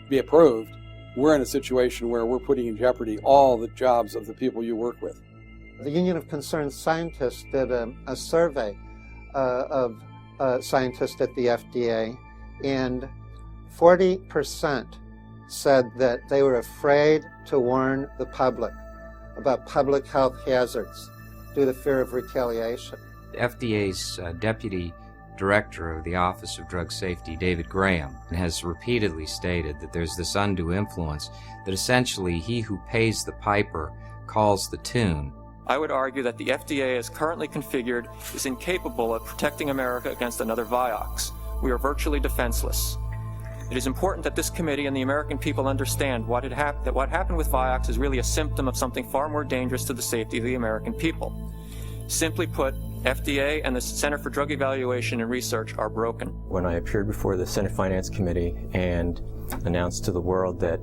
T: be approved, we're in a situation where we're putting in jeopardy all the jobs of the people you work with.
N: The Union of Concerned Scientists did a survey of scientists at the FDA, and 40% said that they were afraid to warn the public about public health hazards due to fear of retaliation.
C: FDA's Deputy Director of the Office of Drug Safety, David Graham, has repeatedly stated that there's this undue influence, that essentially he who pays the piper calls the tune.
O: I would argue that the FDA as currently configured is incapable of protecting America against another Vioxx. We are virtually defenseless. It is important that this committee and the American people understand that what happened with Vioxx is really a symptom of something far more dangerous to the safety of the American people. Simply put, FDA and the Center for Drug Evaluation and Research are broken.
R: When I appeared before the Senate Finance Committee and announced to the world that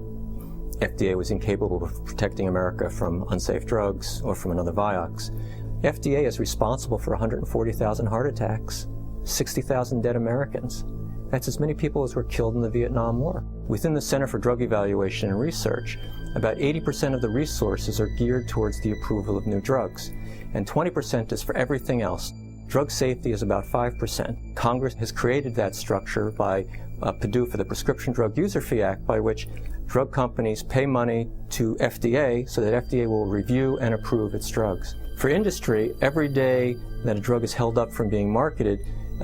R: FDA was incapable of protecting America from unsafe drugs or from another Vioxx, FDA is responsible for 140,000 heart attacks, 60,000 dead Americans. That's as many people as were killed in the Vietnam War. Within the Center for Drug Evaluation and Research, about 80% of the resources are geared towards the approval of new drugs, and 20% is for everything else. Drug safety is about 5%. Congress has created that structure by PDUFA, the Prescription Drug User Fee Act, by which drug companies pay money to FDA so that FDA will review and approve its drugs. For industry, every day that a drug is held up from being marketed,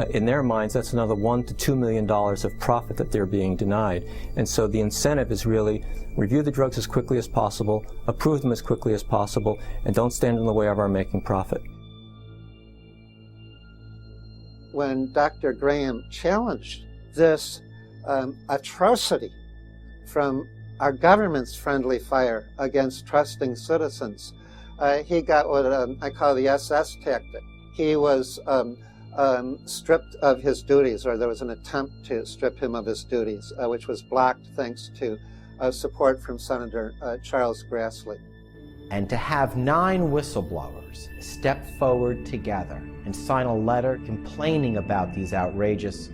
R: in their minds, that's another $1 to $2 million of profit that they're being denied. And so the incentive is really review the drugs as quickly as possible, approve them as quickly as possible, and don't stand in the way of our making profit.
N: When Dr. Graham challenged this atrocity from our government's friendly fire against trusting citizens, he got what I call the SS tactic. He was stripped of his duties, or there was an attempt to strip him of his duties, which was blocked thanks to support from Senator Charles Grassley.
X: And to have 9 whistleblowers step forward together and sign a letter complaining about these outrageous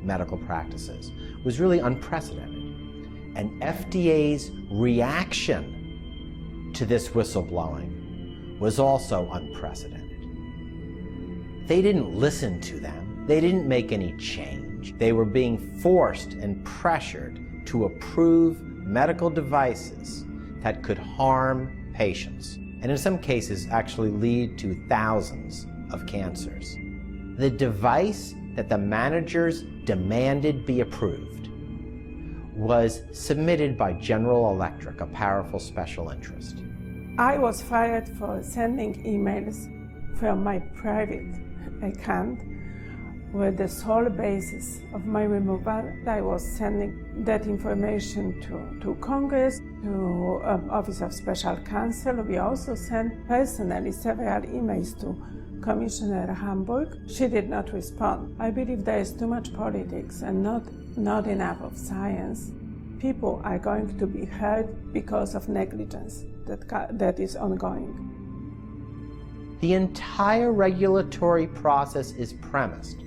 X: medical practices was really unprecedented. And FDA's reaction to this whistleblowing was also unprecedented. They didn't listen to them. They didn't make any change. They were being forced and pressured to approve medical devices that could harm patients, and in some cases actually lead to thousands of cancers. The device that the managers demanded be approved was submitted by General Electric, a powerful special interest.
Y: I was fired for sending emails from my private account with the sole basis of my removal. I was sending that information to Congress, to Office of Special Counsel. We also sent personally several emails to Commissioner Hamburg. She did not respond. I believe there is too much politics and not enough of science. People are going to be hurt because of negligence that is ongoing.
X: The entire regulatory process is premised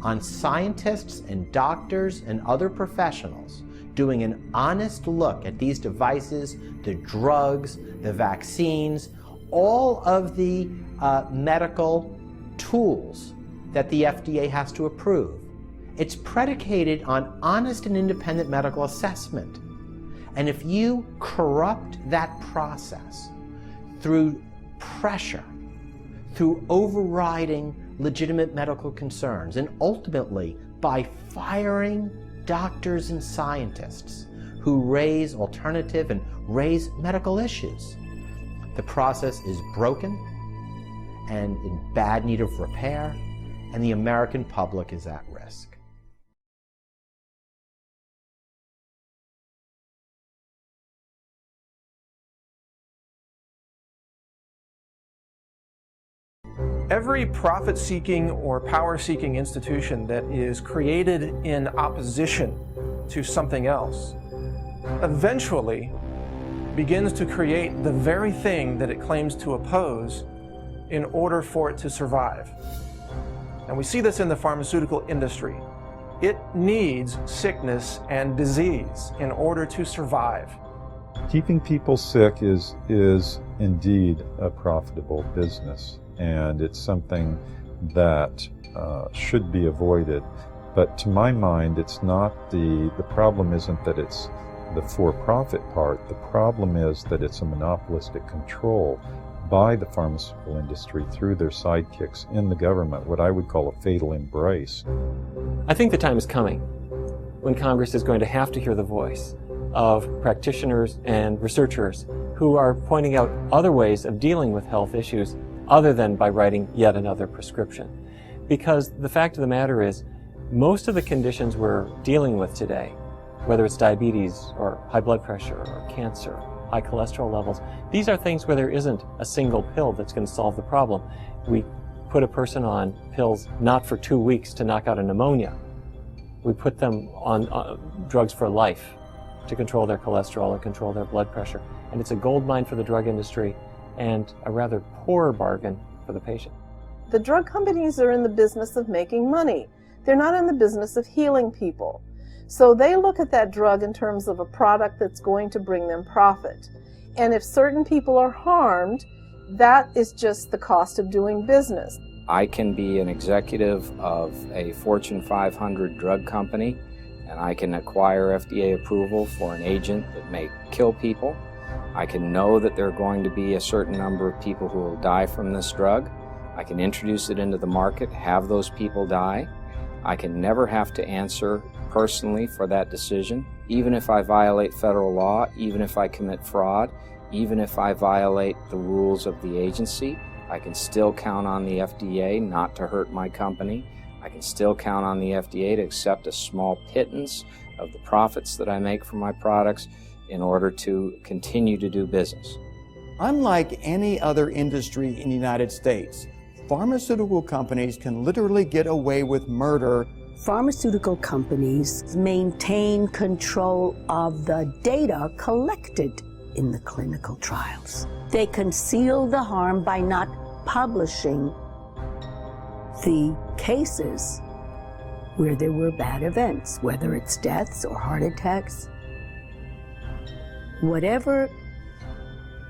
X: on scientists and doctors and other professionals doing an honest look at these devices, the drugs, the vaccines, all of the medical tools that the FDA has to approve. It's predicated on honest and independent medical assessment. And if you corrupt that process through pressure, through overriding legitimate medical concerns, and ultimately by firing doctors and scientists who raise alternative and raise medical issues, the process is broken and in bad need of repair, and the American public is at risk.
H: Every profit-seeking or power-seeking institution that is created in opposition to something else eventually begins to create the very thing that it claims to oppose in order for it to survive. And we see this in the pharmaceutical industry. It needs sickness and disease in order to survive.
Q: Keeping people sick is indeed a profitable business, and it's something that should be avoided. But to my mind, it's not the problem isn't that it's the for-profit part. The problem is that it's a monopolistic control by the pharmaceutical industry through their sidekicks in the government, what I would call a fatal embrace.
A: I think the time is coming when Congress is going to have to hear the voice of practitioners and researchers who are pointing out other ways of dealing with health issues other than by writing yet another prescription. Because the fact of the matter is, most of the conditions we're dealing with today, whether it's diabetes or high blood pressure or cancer, high cholesterol levels, these are things where there isn't a single pill that's going to solve the problem. We put a person on pills not for 2 weeks to knock out a pneumonia. We put them on drugs for life to control their cholesterol or control their blood pressure. And it's a gold mine for the drug industry and a rather poor bargain for the patient.
B: The drug companies are in the business of making money. They're not in the business of healing people. So they look at that drug in terms of a product that's going to bring them profit. And if certain people are harmed, that is just the cost of doing business.
C: I can be an executive of a Fortune 500 drug company, and I can acquire FDA approval for an agent that may kill people. I can know that there are going to be a certain number of people who will die from this drug. I can introduce it into the market, have those people die. I can never have to answer personally for that decision, even if I violate federal law, even if I commit fraud, even if I violate the rules of the agency. I can still count on the FDA not to hurt my company. I can still count on the FDA to accept a small pittance of the profits that I make from my products in order to continue to do business.
D: Unlike any other industry in the United States, pharmaceutical companies can literally get away with murder.
P: Pharmaceutical companies maintain control of the data collected in the clinical trials. They conceal the harm by not publishing the cases where there were bad events, whether it's deaths or heart attacks. Whatever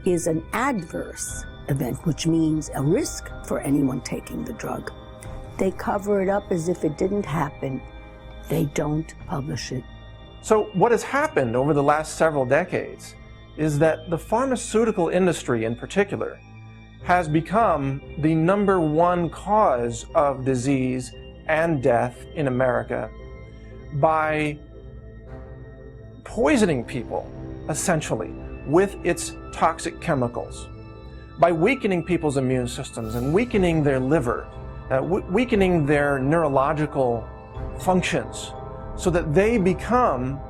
P: is an adverse event, which means a risk for anyone taking the drug, they cover it up as if it didn't happen. They don't publish it.
H: So what has happened over the last several decades is that the pharmaceutical industry in particular has become the #1 cause of disease and death in America by poisoning people, essentially, with its toxic chemicals, by weakening people's immune systems and weakening their liver, weakening their neurological functions so that they become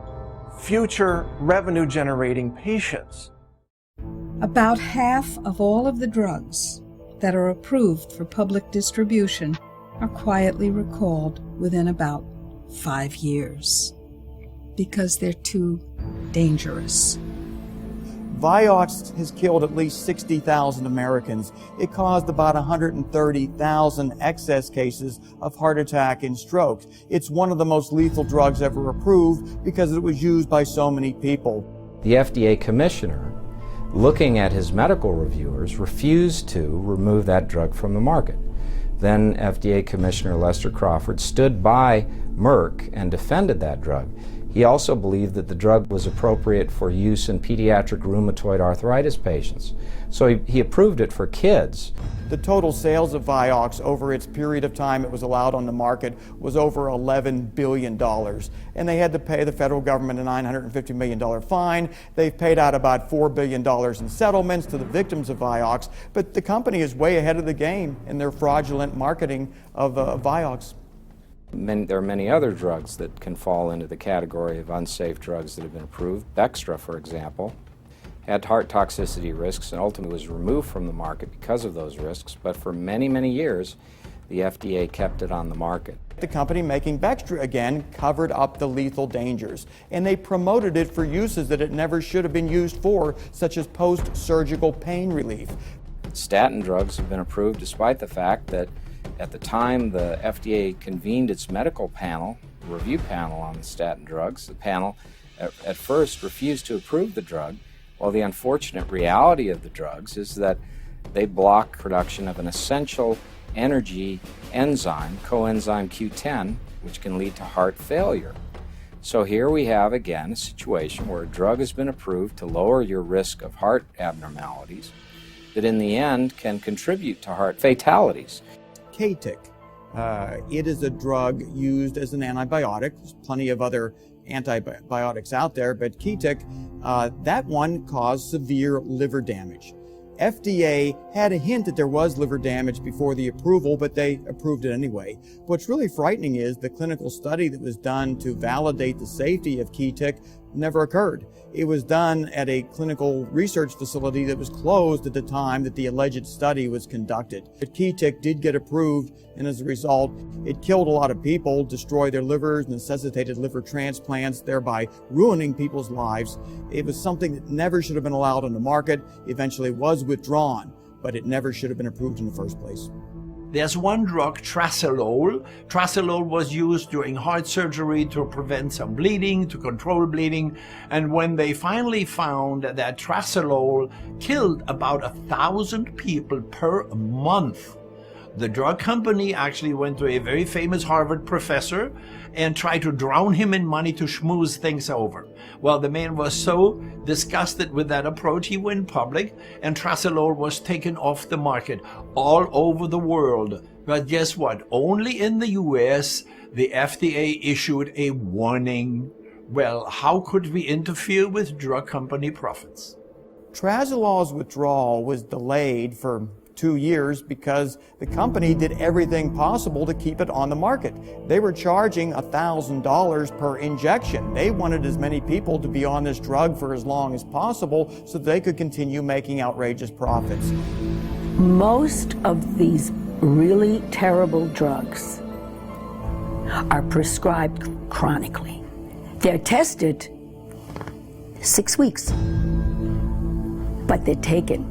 H: future revenue-generating patients.
I: About half of all of the drugs that are approved for public distribution are quietly recalled within about 5 years because they're too dangerous.
D: Vioxx has killed at least 60,000 Americans. It caused about 130,000 excess cases of heart attack and stroke. It's one of the most lethal drugs ever approved because it was used by so many people.
C: The FDA commissioner, looking at his medical reviewers, refused to remove that drug from the market. Then FDA Commissioner Lester Crawford stood by Merck and defended that drug. He also believed that the drug was appropriate for use in pediatric rheumatoid arthritis patients. So he approved it for kids.
D: The total sales of Vioxx over its period of time it was allowed on the market was over $11 billion. And they had to pay the federal government a $950 million fine. They've paid out about $4 billion in settlements to the victims of Vioxx. But the company is way ahead of the game in their fraudulent marketing of Vioxx.
C: There are many other drugs that can fall into the category of unsafe drugs that have been approved. Bextra, for example, had heart toxicity risks and ultimately was removed from the market because of those risks, but for many, many years, the FDA kept it on the market.
D: The company making Bextra, again, covered up the lethal dangers, and they promoted it for uses that it never should have been used for, such as post-surgical pain relief.
C: Statin drugs have been approved despite the fact that at the time the FDA convened its medical panel, review panel on the statin drugs, the panel at first refused to approve the drug. Well, the unfortunate reality of the drugs is that they block production of an essential energy enzyme, coenzyme Q10, which can lead to heart failure. So here we have, again, a situation where a drug has been approved to lower your risk of heart abnormalities that in the end can contribute to heart fatalities.
D: K-Tic. It is a drug used as an antibiotic. There's plenty of other antibiotics out there, but K-Tic, that one caused severe liver damage. FDA had a hint that there was liver damage before the approval, but they approved it anyway. What's really frightening is the clinical study that was done to validate the safety of K-Tic never occurred. It was done at a clinical research facility that was closed at the time that the alleged study was conducted. But K-Tic did get approved, and as a result, it killed a lot of people, destroyed their livers, necessitated liver transplants, thereby ruining people's lives. It was something that never should have been allowed on the market, eventually was withdrawn, but it never should have been approved in the first place.
F: There's one drug, tracelol. Tracelol was used during heart surgery to prevent some bleeding, to control bleeding. And when they finally found that tracelol killed about 1,000 people per month, the drug company actually went to a very famous Harvard professor and tried to drown him in money to schmooze things over. Well, the man was so disgusted with that approach, he went public, and tracelol was taken off the market all over the world. But guess what? Only in the US, the FDA issued a warning. Well, how could we interfere with drug company profits?
D: Tracelol's withdrawal was delayed for 2 years because the company did everything possible to keep it on the market. They were charging $1,000 per injection. They wanted as many people to be on this drug for as long as possible so they could continue making outrageous profits.
P: Most of these really terrible drugs are prescribed chronically. They're tested 6 weeks, but they're taken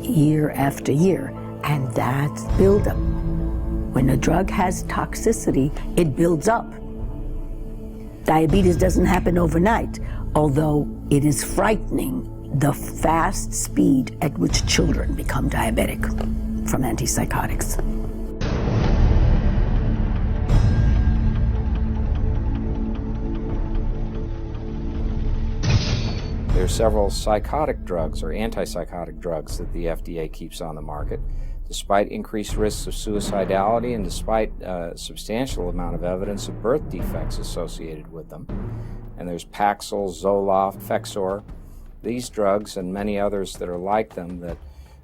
P: year after year, and that's buildup. When a drug has toxicity, it builds up. Diabetes doesn't happen overnight, although it is frightening the fast speed at which children become diabetic from antipsychotics.
C: There are several psychotic drugs or antipsychotic drugs that the FDA keeps on the market, despite increased risks of suicidality and despite a substantial amount of evidence of birth defects associated with them. And there's Paxil, Zoloft, Fexor. These drugs and many others that are like them that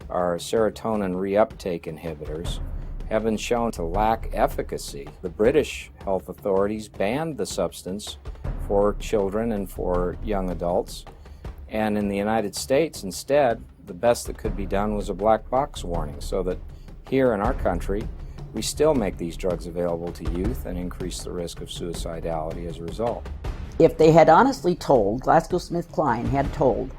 C: are serotonin reuptake inhibitors have been shown to lack efficacy. The British health authorities banned the substance for children and for young adults. And in the United States, instead, the best that could be done was a black box warning, so that here in our country, we still make these drugs available to youth and increase the risk of suicidality as a result.
G: If they had honestly told, GlaxoSmithKline had told,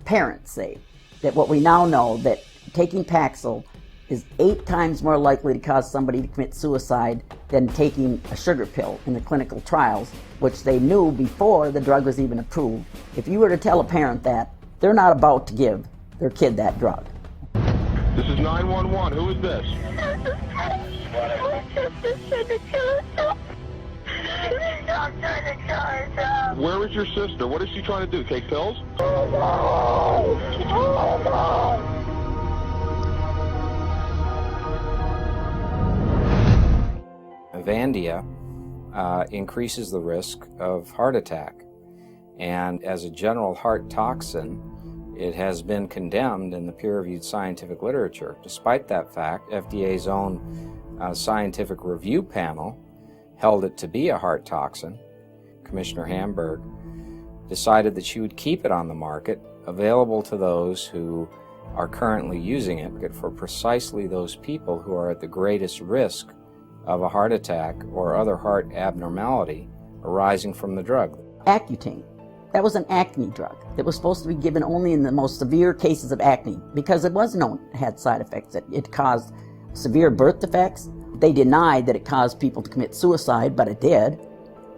G: parents say that what we now know, that taking Paxil is 8 times more likely to cause somebody to commit suicide than taking a sugar pill in the clinical trials, which they knew before the drug was even approved. If you were to tell a parent that, they're not about to give their kid that drug.
J: This is 911. Who is this? Where is your sister? What is she trying to do? Take pills?
C: Avandia increases the risk of heart attack. And as a general heart toxin, it has been condemned in the peer-reviewed scientific literature. Despite that fact, FDA's own scientific review panel held it to be a heart toxin. Commissioner Hamburg decided that she would keep it on the market, available to those who are currently using it for precisely those people who are at the greatest risk of a heart attack or other heart abnormality arising from the drug.
G: Accutane. That was an acne drug that was supposed to be given only in the most severe cases of acne because it was known it had side effects. It caused severe birth defects. They denied that it caused people to commit suicide, but it did.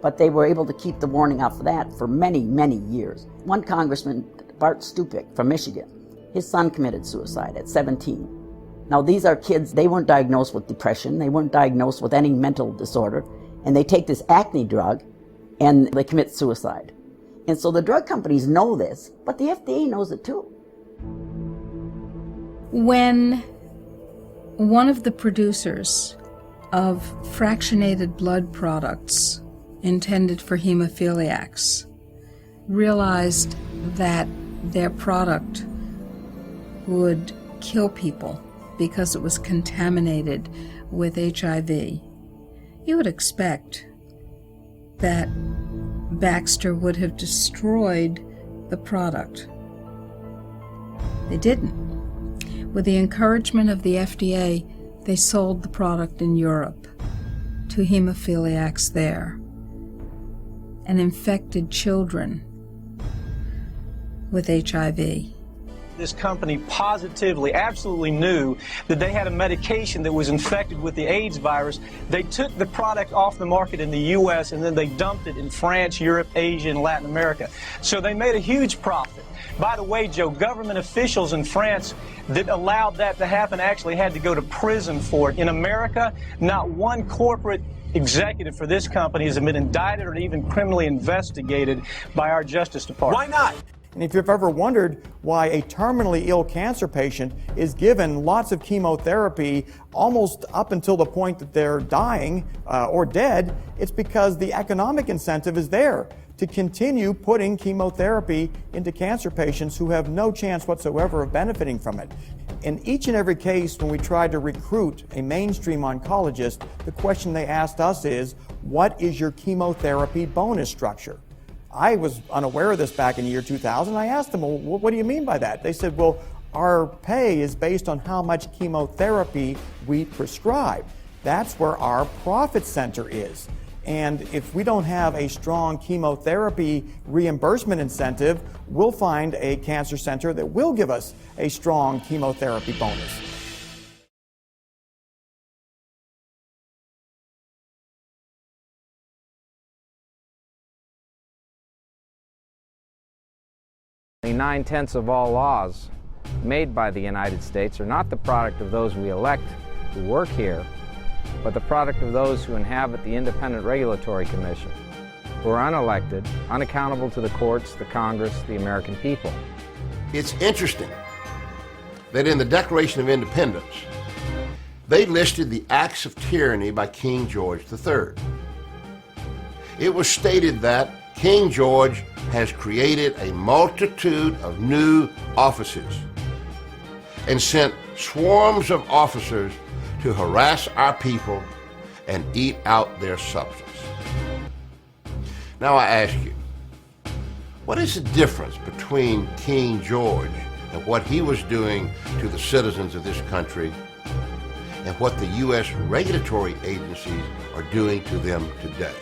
G: But they were able to keep the warning off of that for many, many years. One congressman, Bart Stupik from Michigan, his son committed suicide at 17. Now these are kids, they weren't diagnosed with depression, they weren't diagnosed with any mental disorder, and they take this acne drug and they commit suicide. And so the drug companies know this, but the FDA knows it too.
I: When one of the producers of fractionated blood products intended for hemophiliacs realized that their product would kill people because it was contaminated with HIV, you would expect that Baxter would have destroyed the product. They didn't. With the encouragement of the FDA, they sold the product in Europe to hemophiliacs there and infected children with HIV.
K: This company positively, absolutely knew that they had a medication that was infected with the AIDS virus. They took the product off the market in the U.S. and then they dumped it in France, Europe, Asia, and Latin America. So they made a huge profit. By the way, Joe, government officials in France that allowed that to happen actually had to go to prison for it. In America, not one corporate executive for this company has been indicted or even criminally investigated by our Justice Department.
D: Why not? And if you've ever wondered why a terminally ill cancer patient is given lots of chemotherapy almost up until the point that they're dying or dead, it's because the economic incentive is there to continue putting chemotherapy into cancer patients who have no chance whatsoever of benefiting from it. In each and every case when we tried to recruit a mainstream oncologist, the question they asked us is, what is your chemotherapy bonus structure? I was unaware of this back in the year 2000. I asked them, well, what do you mean by that? They said, well, our pay is based on how much chemotherapy we prescribe. That's where our profit center is. And if we don't have a strong chemotherapy reimbursement incentive, we'll find a cancer center that will give us a strong chemotherapy bonus.
C: Nine-tenths of all laws made by the United States are not the product of those we elect who work here, but the product of those who inhabit the Independent Regulatory Commission, who are unelected, unaccountable to the courts, the Congress, the American people.
S: It's interesting that in the Declaration of Independence, they listed the acts of tyranny by King George III. It was stated that King George has created a multitude of new offices and sent swarms of officers to harass our people and eat out their substance. Now I ask you, what is the difference between King George and what he was doing to the citizens of this country and what the U.S. regulatory agencies are doing to them today?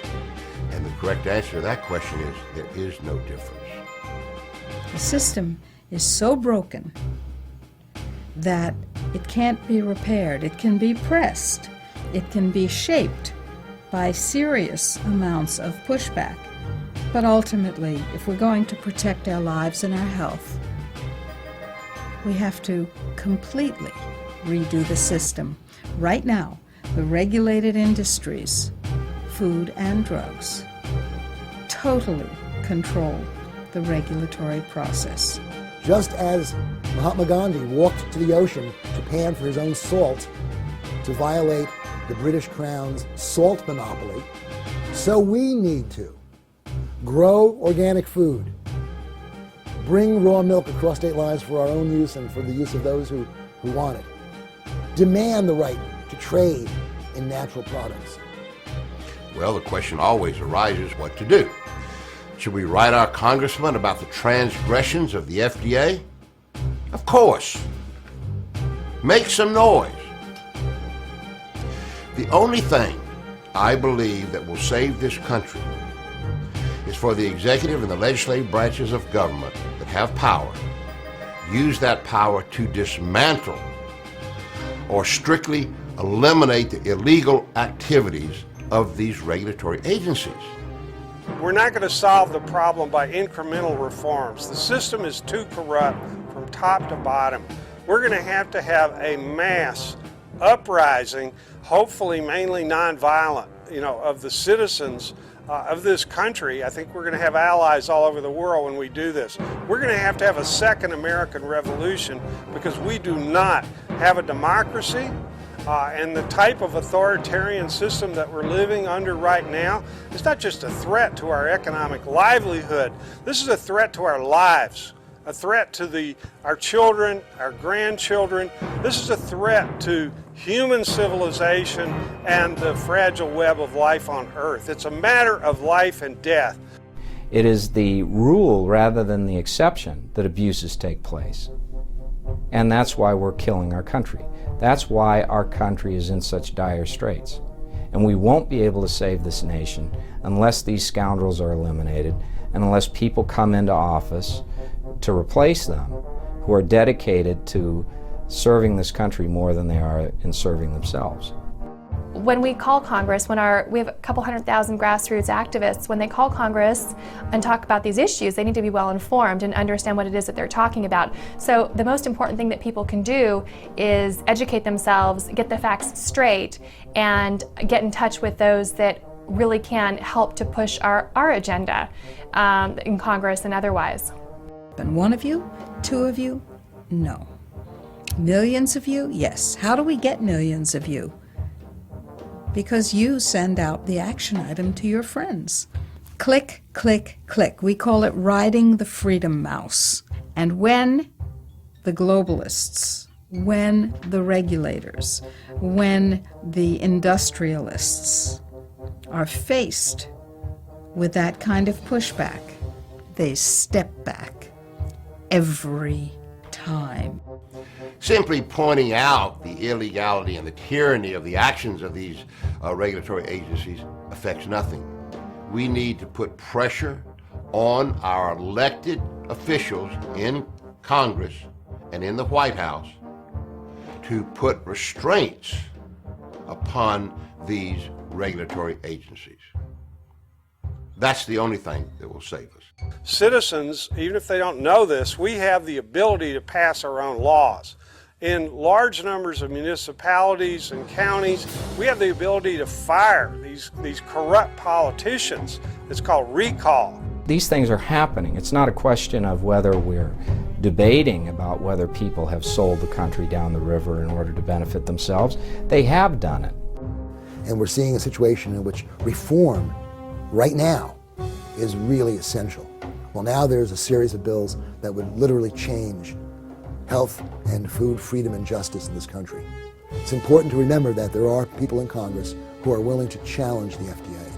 S: And the correct answer to that question is there is no difference.
I: The system is so broken that it can't be repaired. It can be pressed. It can be shaped by serious amounts of pushback. But ultimately, if we're going to protect our lives and our health, we have to completely redo the system. Right now, the regulated industries, food and drugs, totally control the regulatory process.
E: Just as Mahatma Gandhi walked to the ocean to pan for his own salt to violate the British Crown's salt monopoly, so we need to grow organic food, bring raw milk across state lines for our own use and for the use of those who want it, demand the right to trade in natural products.
S: Well, the question always arises what to do. Should we write our congressman about the transgressions of the FDA? Of course. Make some noise. The only thing I believe that will save this country is for the executive and the legislative branches of government that have power, use that power to dismantle or strictly eliminate the illegal activities of these regulatory agencies.
U: We're not going to solve the problem by incremental reforms. The system is too corrupt from top to bottom. We're going to have a mass uprising, hopefully mainly nonviolent, of the citizens of this country. I think we're going to have allies all over the world when we do this. We're going to have a second American Revolution because we do not have a democracy. And the type of authoritarian system that we're living under right now is not just a threat to our economic livelihood. This is a threat to our lives, a threat to our children, our grandchildren. This is a threat to human civilization and the fragile web of life on Earth. It's a matter of life and death.
C: It is the rule rather than the exception that abuses take place. And that's why we're killing our country. That's why our country is in such dire straits. And we won't be able to save this nation unless these scoundrels are eliminated and unless people come into office to replace them who are dedicated to serving this country more than they are in serving themselves.
L: When we call Congress, we have a couple 100,000 grassroots activists, when they call Congress and talk about these issues, they need to be well informed and understand what it is that they're talking about. So the most important thing that people can do is educate themselves, get the facts straight, and get in touch with those that really can help to push our agenda in Congress and otherwise.
I: And one of you? Two of you? No. Millions of you? Yes. How do we get millions of you? Because you send out the action item to your friends. Click, click, click. We call it riding the freedom mouse. And when the globalists, when the regulators, when the industrialists are faced with that kind of pushback, they step back every time.
S: Simply pointing out the illegality and the tyranny of the actions of these regulatory agencies affects nothing. We need to put pressure on our elected officials in Congress and in the White House to put restraints upon these regulatory agencies. That's the only thing that will save us.
U: Citizens, even if they don't know this, we have the ability to pass our own laws. In large numbers of municipalities and counties, we have the ability to fire these corrupt politicians. It's called recall.
C: These things are happening. It's not a question of whether we're debating about whether people have sold the country down the river in order to benefit themselves. They have done it.
E: And we're seeing a situation in which reform right now is really essential. Well, now there's a series of bills that would literally change health and food freedom and justice in this country. It's important to remember that there are people in Congress who are willing to challenge the FDA.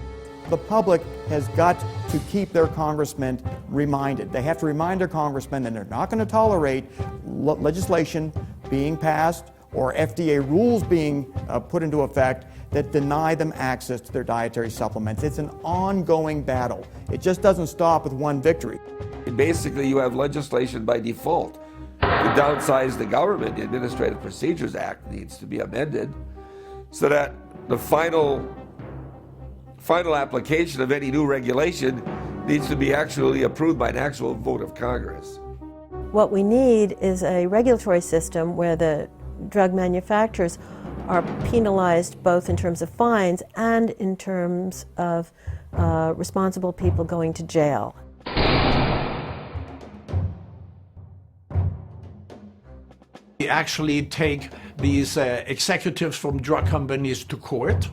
D: The public has got to keep their congressmen reminded. They have to remind their congressmen that they're not going to tolerate legislation being passed or FDA rules being put into effect that deny them access to their dietary supplements. It's an ongoing battle. It just doesn't stop with one victory.
M: Basically, you have legislation by default. To downsize the government, the Administrative Procedures Act needs to be amended so that the final application of any new regulation needs to be actually approved by an actual vote of Congress.
O: What we need is a regulatory system where the drug manufacturers are penalized both in terms of fines and in terms of responsible people going to jail.
F: We actually take these executives from drug companies to court.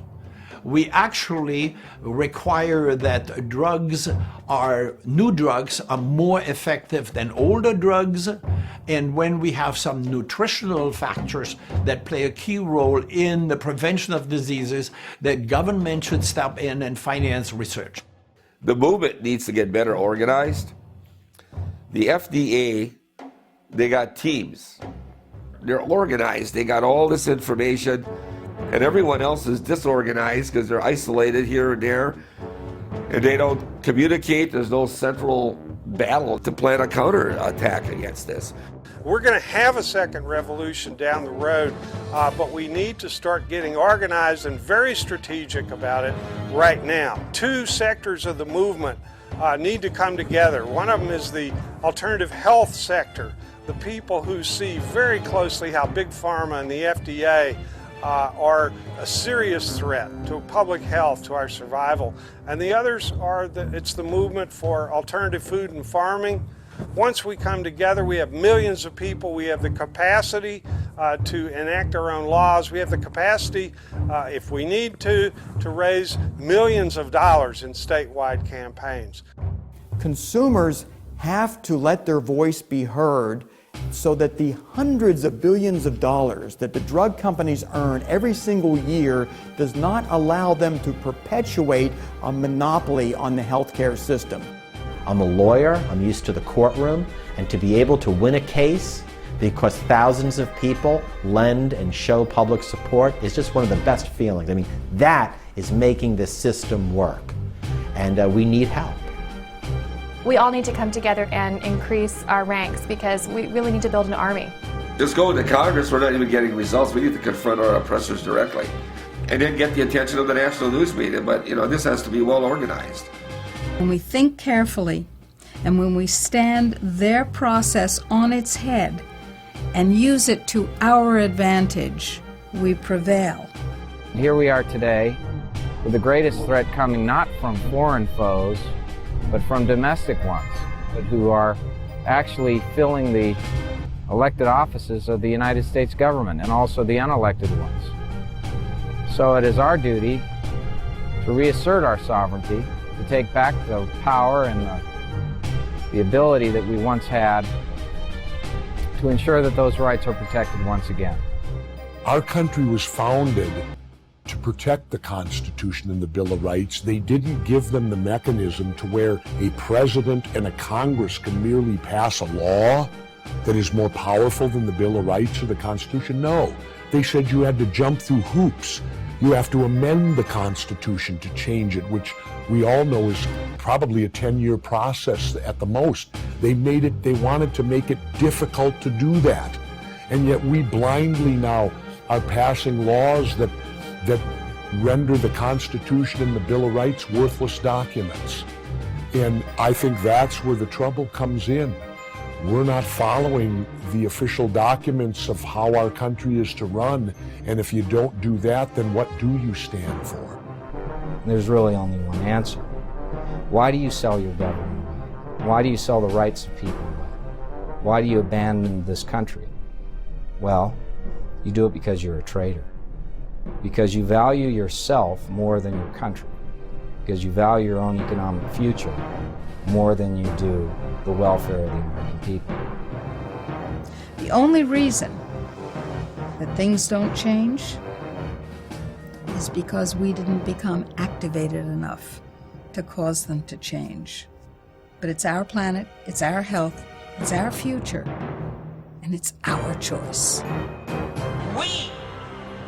F: We actually require that new drugs are more effective than older drugs, and when we have some nutritional factors that play a key role in the prevention of diseases, that government should step in and finance research.
M: The movement needs to get better organized. The FDA, they got teams. They're organized, they got all this information, and everyone else is disorganized because they're isolated here and there, and they don't communicate. There's no central battle to plan a counterattack against this.
U: We're going to have a second revolution down the road, but we need to start getting organized and very strategic about it right now. Two sectors of the movement need to come together. One of them is the alternative health sector, the people who see very closely how Big Pharma and the FDA are a serious threat to public health, to our survival. And the others are it's the movement for alternative food and farming. Once we come together, we have millions of people. We have the capacity to enact our own laws. We have the capacity, if we need to raise millions of dollars in statewide campaigns.
D: Consumers have to let their voice be heard so that the hundreds of billions of dollars that the drug companies earn every single year does not allow them to perpetuate a monopoly on the healthcare system.
X: I'm a lawyer, I'm used to the courtroom, and to be able to win a case because thousands of people lend and show public support is just one of the best feelings. I mean, that is making this system work, and we need help.
L: We all need to come together and increase our ranks because we really need to build an army.
M: Just going to Congress, we're not even getting results. We need to confront our oppressors directly and then get the attention of the national news media. But, this has to be well organized.
I: When we think carefully and when we stand their process on its head and use it to our advantage, we prevail.
C: Here we are today with the greatest threat coming not from foreign foes, but from domestic ones, but who are actually filling the elected offices of the United States government and also the unelected ones. So it is our duty to reassert our sovereignty, to take back the power and the ability that we once had to ensure that those rights are protected once again.
T: Our country was founded to protect the Constitution and the Bill of Rights. They didn't give them the mechanism to where a president and a Congress can merely pass a law that is more powerful than the Bill of Rights or the Constitution. No, they said you had to jump through hoops. You have to amend the Constitution to change it, which we all know is probably a 10-year process at the most. They wanted to make it difficult to do that. And yet we blindly now are passing laws that render the Constitution and the Bill of Rights worthless documents. And I think that's where the trouble comes in. We're not following the official documents of how our country is to run, and if you don't do that, then what do you stand for?
C: There's really only one answer. Why do you sell your government away? Why do you sell the rights of people away? Why do you abandon this country? Well, you do it because you're a traitor. Because you value yourself more than your country. Because you value your own economic future more than you do the welfare of the American people.
I: The only reason that things don't change is because we didn't become activated enough to cause them to change. But it's our planet, it's our health, it's our future, and it's our choice.
V: We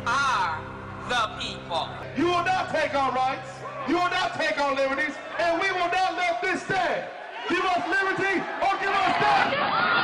V: are the people.
W: You will not take our rights, you will not take our liberties, and we will not let this stand.
N: Give us liberty or give us death!